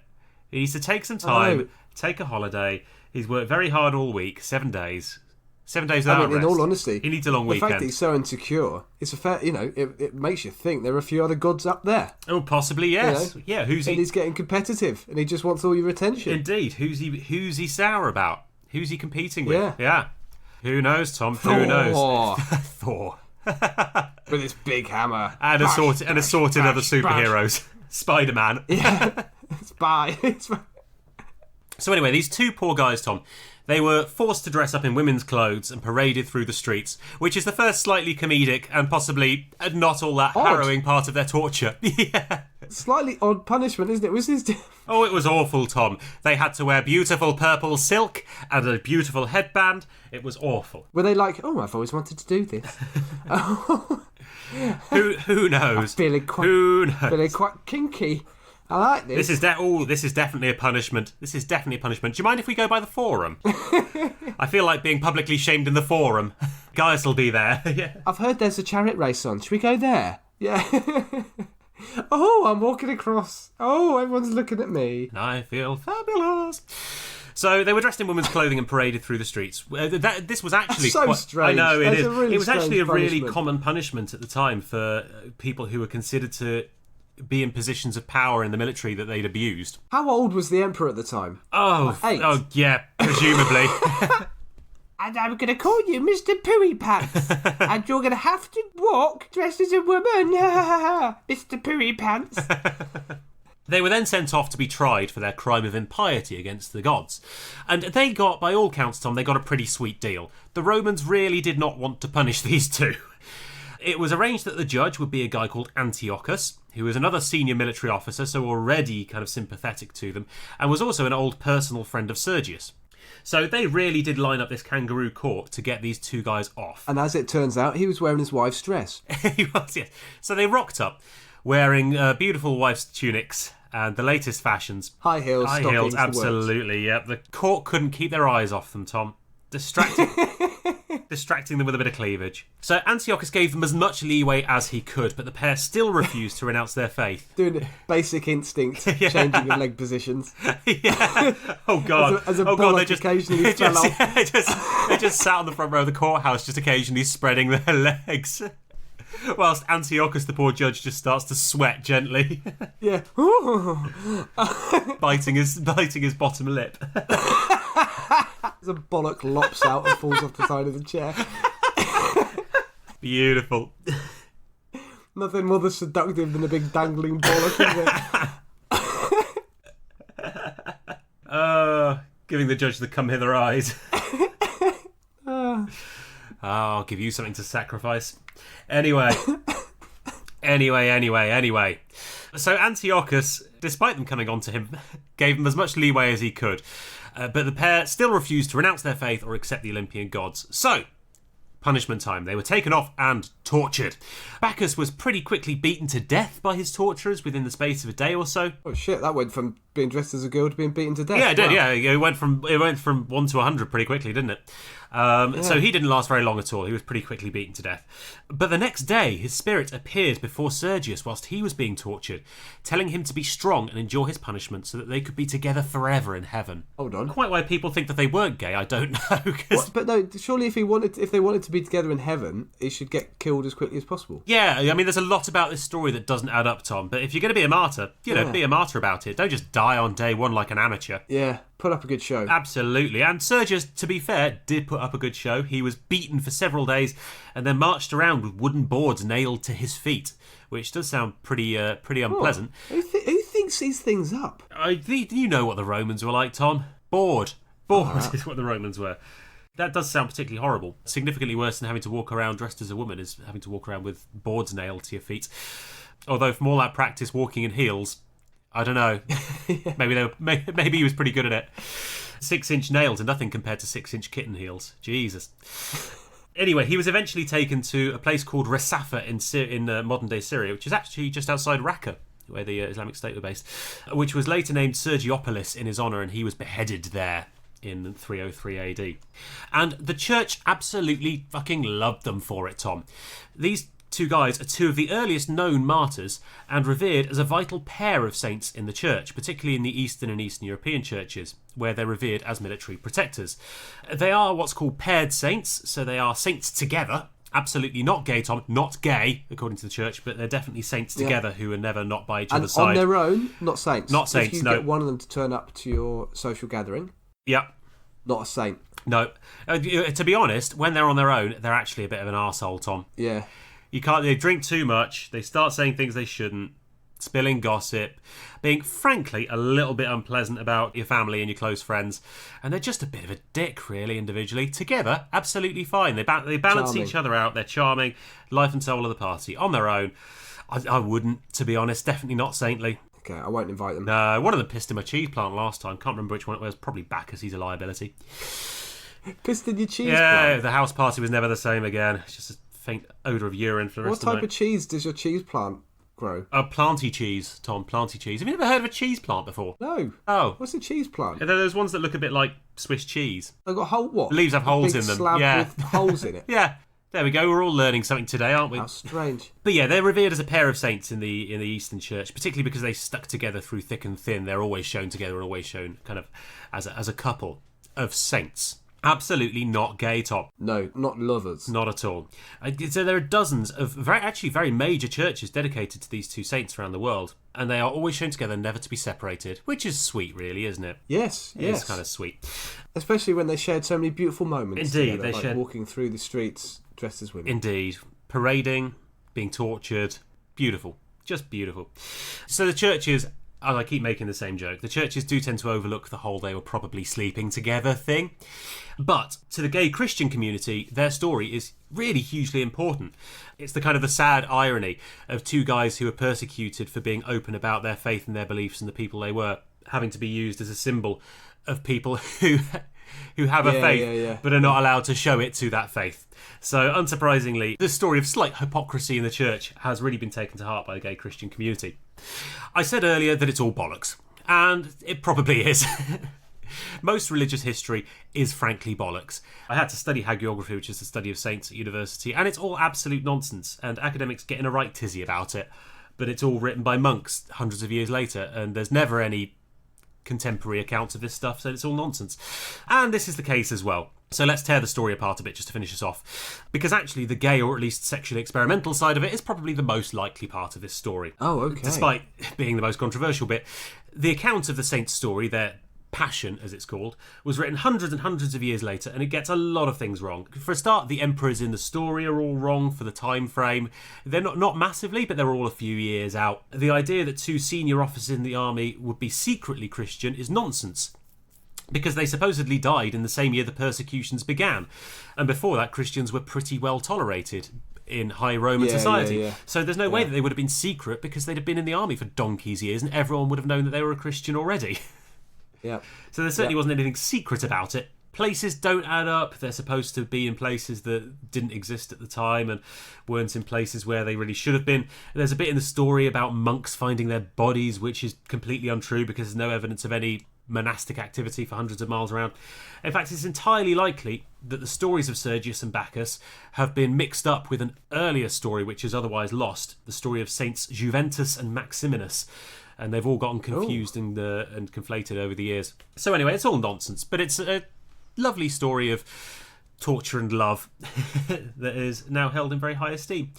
He needs to take some time, take a holiday. He's worked very hard all week, 7 days. 7 days without rest. In all honesty, he needs a long weekend. The fact that he's so insecure, it's a fair, it makes you think there are a few other gods up there. Oh, possibly, yes. Yeah, and he's getting competitive, and he just wants all your attention. Indeed. Who's he sour about? Who's he competing with? Yeah. Who knows, Tom? Thor. Who knows? Thor. With his big hammer. And assorted other superheroes. Spider-Man. Yeah. Spy. So anyway, these 2 poor guys, Tom, They were forced to dress up in women's clothes and paraded through the streets, which is the first slightly comedic and possibly not all that harrowing part of their torture. Yeah. Slightly odd punishment, isn't it? Was this... Oh, it was awful, Tom. They had to wear beautiful purple silk and a beautiful headband. It was awful. Were they like, oh, I've always wanted to do this? Who knows? Who knows? Feeling quite kinky. I like this. This is definitely a punishment. This is definitely a punishment. Do you mind if we go by the forum? I feel like being publicly shamed in the forum. Guys will be there. Yeah. I've heard there's a chariot race on. Should we go there? Yeah. Oh, I'm walking across. Oh, everyone's looking at me. And I feel fabulous. So they were dressed in women's clothing and paraded through the streets. This was actually strange. I know it is. Really it was actually a really punishment. common punishment at the time for people who were considered to be in positions of power in the military that they'd abused. How old was the emperor at the time? Oh, like 8? Oh yeah, presumably. And I'm going to call you Mr. Pooey Pants. And you're going to have to walk dressed as a woman. Mr. Pooey Pants. They were then sent off to be tried for their crime of impiety against the gods. And they got, by all counts, Tom, they got a pretty sweet deal. The Romans really did not want to punish these two. It was arranged that the judge would be a guy called Antiochus, who was another senior military officer, so already kind of sympathetic to them, and was also an old personal friend of Sergius. So they really did line up this kangaroo court to get these two guys off. And as it turns out, he was wearing his wife's dress. He was, yes. So they rocked up, wearing beautiful wife's tunics and the latest fashions. High heels, stockings, absolutely, yeah. The court couldn't keep their eyes off them, Tom. Distracting them with a bit of cleavage. So Antiochus gave them as much leeway as he could, but the pair still refused to renounce their faith. Doing basic instinct, Yeah. changing of leg positions. Yeah. Oh God! As a oh God! They just occasionally fell off. Yeah, they just sat on the front row of the courthouse, just occasionally spreading their legs, whilst Antiochus, the poor judge, just starts to sweat gently, Yeah. biting his bottom lip. As a bollock lops out and falls off the side of the chair. Beautiful. Nothing more seductive than a big dangling bollock, is it? Giving the judge the come hither eyes. I'll give you something to sacrifice. Anyway. So Antiochus, despite them coming on to him, gave them as much leeway as he could. But the pair still refused to renounce their faith or accept the Olympian gods. So, punishment time. They were taken off and tortured. Bacchus was pretty quickly beaten to death by his torturers within the space of a day or so. Oh shit, that went from being dressed as a girl to being beaten to death. Yeah, it did, Wow. yeah. It went from 1 to 100 pretty quickly, didn't it? So he didn't last very long at all. He was pretty quickly beaten to death. But the next day, his spirit appeared before Sergius whilst he was being tortured, telling him to be strong and endure his punishment so that they could be together forever in heaven. Hold on. Quite why people think that they weren't gay, I don't know. 'Cause But no, surely if they wanted to be together in heaven, he should get killed as quickly as possible. yeah, I mean, there's a lot about this story that doesn't add up, Tom. But if you're going to be a martyr, be a martyr about it. Don't just die on day one like an amateur. Yeah, put up a good show. Absolutely. And Sergius, to be fair, did put up a good show. He was beaten for several days and then marched around with wooden boards nailed to his feet, which does sound pretty unpleasant. Who thinks these things up? You know what the Romans were like, Tom. Bored is what the Romans were. That does sound particularly horrible. Significantly worse than having to walk around dressed as a woman is having to walk around with boards nailed to your feet. Although from all that practice walking in heels, I don't know. Yeah. Maybe he was pretty good at it. 6-inch nails are nothing compared to 6-inch kitten heels. Jesus. Anyway, he was eventually taken to a place called Resafa in modern-day Syria, which is actually just outside Raqqa, where the Islamic State were based, which was later named Sergiopolis in his honour, and he was beheaded there in 303 AD. And the church absolutely fucking loved them for it, Tom. These two guys are two of the earliest known martyrs and revered as a vital pair of saints in the church, particularly in the Eastern and Eastern European churches, where they're revered as military protectors. They are what's called paired saints, so they are saints together. Absolutely not gay, Tom. Not gay, according to the church, but they're definitely saints together who are never not by each other's side. And on their own, not saints. Not saints, if you no. get one of them to turn up to your social gathering, Yep. not a saint. No. To be honest, when they're on their own, they're actually a bit of an arsehole, Tom. Yeah. They drink too much, they start saying things they shouldn't, spilling gossip, being frankly a little bit unpleasant about your family and your close friends, and they're just a bit of a dick, really, individually. Together, absolutely fine. They balance Charming. each other out. They're charming, life and soul of the party. On their own, I wouldn't, to be honest. Definitely not saintly. Okay, I won't invite them. No, one of them pissed in my cheese plant last time. Can't remember which one it was. Probably Bacchus. He's a liability. Pissed in your cheese Yeah, plant? the house party was never the same again. It's just a faint odour of urine for the What rest of the type night. of cheese does your cheese plant grow? Planty cheese, Tom. Planty cheese. Have you never heard of a cheese plant before? No. Oh. What's a cheese plant? They're those ones that look a bit like Swiss cheese. They've got what? The leaves have holes Big in them. slab Yeah. with holes in it. Yeah. There we go. We're all learning something today, aren't we? How strange. But yeah, they're revered as a pair of saints in the Eastern Church, particularly because they stuck together through thick and thin. They're always shown together and always shown kind of as a couple of saints. Absolutely not gay, Tom. No, not lovers. Not at all. So there are dozens of very major churches dedicated to these two saints around the world, and they are always shown together, never to be separated, which is sweet, really, isn't it? Yes, yes. It's kind of sweet. Especially when they shared so many beautiful moments Indeed, together, they like shared- walking through the streets dressed as women. Indeed. Parading, being tortured. Beautiful. Just beautiful. So the churches, and I keep making the same joke, the churches do tend to overlook the whole they were probably sleeping together thing. But to the gay Christian community, their story is really hugely important. It's the kind of the sad irony of two guys who were persecuted for being open about their faith and their beliefs and the people they were, having to be used as a symbol of people who have a faith but are not allowed to show it to that faith. So unsurprisingly, the story of slight hypocrisy in the church has really been taken to heart by the gay Christian community. I said earlier that it's all bollocks, and it probably is. Most religious history is frankly bollocks. I had to study hagiography, which is the study of saints at university, and it's all absolute nonsense, and academics get in a right tizzy about it, but it's all written by monks hundreds of years later, and there's never any contemporary accounts of this stuff, so it's all nonsense. And this is the case as well. So let's tear the story apart a bit just to finish us off, because actually the gay, or at least sexually experimental side of it, is probably the most likely part of this story. Oh, okay. Despite being the most controversial bit. The account of the saint's story, their Passion, as it's called, was written hundreds and hundreds of years later, and it gets a lot of things wrong. For a start, the emperors in the story are all wrong for the time frame. They're not massively, but they're all a few years out. The idea that two senior officers in the army would be secretly Christian is nonsense, because they supposedly died in the same year the persecutions began. And before that, Christians were pretty well tolerated in high Roman society. So there's no way that they would have been secret, because they'd have been in the army for donkey's years and everyone would have known that they were a Christian already. Yeah. So there certainly wasn't anything secret about it. Places don't add up. They're supposed to be in places that didn't exist at the time and weren't in places where they really should have been. There's a bit in the story about monks finding their bodies, which is completely untrue because there's no evidence of any monastic activity for hundreds of miles around. In fact, it's entirely likely that the stories of Sergius and Bacchus have been mixed up with an earlier story which is otherwise lost, the story of Saints Juventus and Maximinus. And they've all gotten confused and conflated over the years. So anyway, it's all nonsense, but it's a lovely story of torture and love that is now held in very high esteem.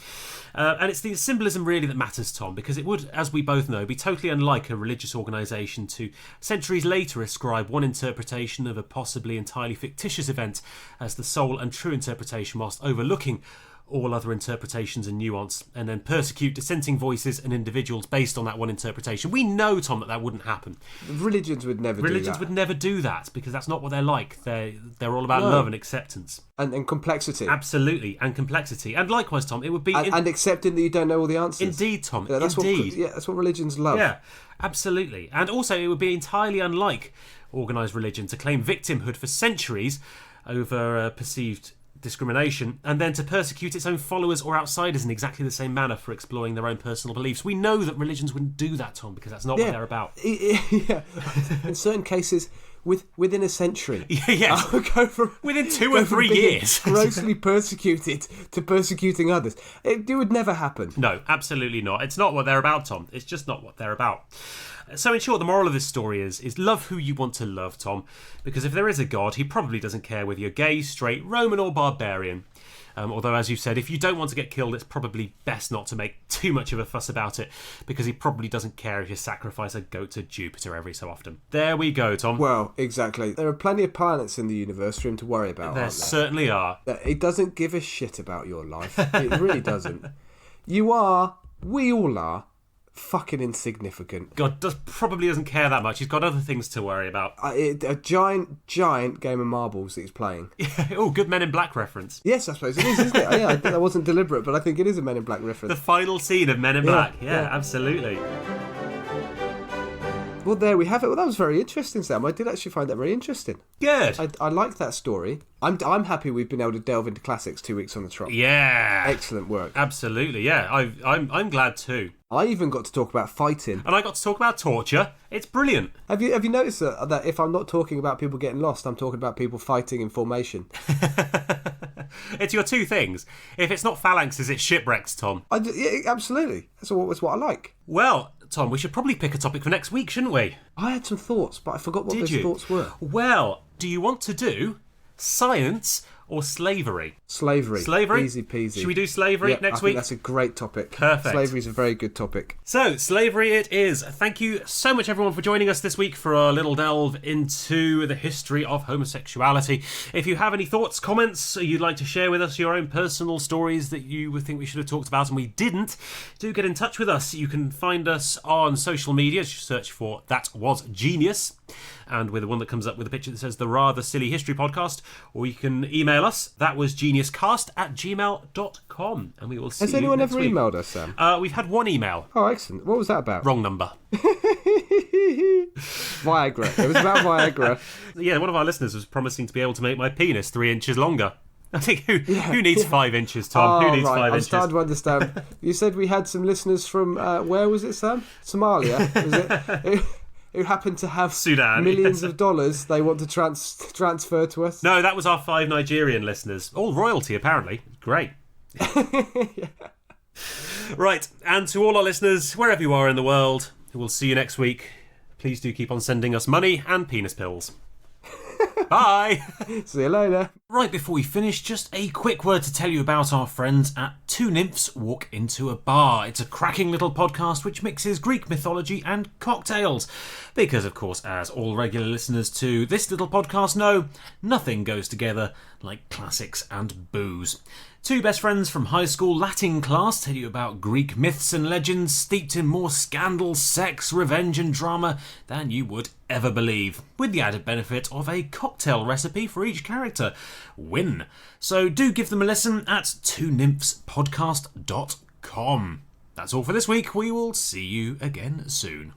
And it's the symbolism really that matters, Tom, because it would, as we both know, be totally unlike a religious organisation to centuries later ascribe one interpretation of a possibly entirely fictitious event as the sole and true interpretation, whilst overlooking all other interpretations and nuance, and then persecute dissenting voices and individuals based on that one interpretation. We know, Tom, that wouldn't happen. Religions would never do that. Religions would never do that, because that's not what they're like. They're all about love and acceptance. And complexity. Absolutely, and complexity. And likewise, Tom, it would be... And accepting that you don't know all the answers. Indeed, Tom, That's indeed. That's what religions love. Yeah, absolutely. And also, it would be entirely unlike organised religion to claim victimhood for centuries over perceived discrimination, and then to persecute its own followers or outsiders in exactly the same manner for exploring their own personal beliefs. We know that religions wouldn't do that, Tom, because that's not what they're about. Yeah. In certain cases, within a century. Yes. Go from, within 2 or 3 years. Grossly persecuted to persecuting others. It would never happen. No, absolutely not. It's not what they're about, Tom. It's just not what they're about. So in short, the moral of this story is love who you want to love, Tom, because if there is a God, he probably doesn't care whether you're gay, straight, Roman or barbarian. Although, as you've said, if you don't want to get killed, it's probably best not to make too much of a fuss about it, because he probably doesn't care if you sacrifice a goat to Jupiter every so often. There we go, Tom. Well, exactly. There are plenty of planets in the universe for him to worry about, There aren't there? certainly are. He doesn't give a shit about your life. It really doesn't. We all are, fucking insignificant. God probably doesn't care that much. He's got other things to worry about. A giant game of marbles that he's playing. Oh, good Men in Black reference. Yes, I suppose it is, isn't it? Yeah, that wasn't deliberate, but I think it is a Men in Black reference. The final scene of Men in Black. Yeah, absolutely. Well, there we have it. Well, that was very interesting, Sam. I did actually find that very interesting. Good. I like that story. I'm happy we've been able to delve into classics 2 weeks on the trot. Yeah. Excellent work. Absolutely, yeah. I'm glad too. I even got to talk about fighting. And I got to talk about torture. It's brilliant. Have you noticed that if I'm not talking about people getting lost, I'm talking about people fighting in formation? It's your two things. If it's not phalanxes, it's shipwrecks, Tom. Yeah, absolutely. That's what I like. Well, Tom, we should probably pick a topic for next week, shouldn't we? I had some thoughts, but I forgot what those thoughts were. Well, do you want to do science or slavery? Slavery. Easy peasy. Should we do slavery next week? That's a great topic. Perfect. Slavery's a very good topic. So, slavery it is. Thank you so much, everyone, for joining us this week for our little delve into the history of homosexuality. If you have any thoughts, comments, you'd like to share with us, your own personal stories that you would think we should have talked about and we didn't, do get in touch with us. You can find us on social media. Just search for That Was Genius, and with the one that comes up with a picture that says the Rather Silly History Podcast, or you can email us, thatwasgeniuscast@gmail.com, and we will see you Has anyone ever week. emailed us, Sam? We've had one email. Oh, excellent. What was that about? Wrong number. Viagra. It was about Viagra. Yeah, one of our listeners was promising to be able to make my penis 3 inches longer. I think who needs 5 inches, Tom? Who needs 5 inches? I'm starting to understand. You said we had some listeners from, where was it, Sam? Somalia, was it? Who happen to have Sudan, millions of dollars they want to transfer to us. No, that was our 5 Nigerian listeners. All royalty, apparently. Great. Yeah. Right, and to all our listeners, wherever you are in the world, we'll see you next week. Please do keep on sending us money and penis pills. Bye! See you later. Right before we finish, just a quick word to tell you about our friends at Two Nymphs Walk Into a Bar. It's a cracking little podcast which mixes Greek mythology and cocktails. Because, of course, as all regular listeners to this little podcast know, nothing goes together like classics and booze. Two best friends from high school Latin class tell you about Greek myths and legends steeped in more scandal, sex, revenge and drama than you would ever believe, with the added benefit of a cocktail recipe for each character. Win! So do give them a listen at twonymphspodcast.com. That's all for this week. We will see you again soon.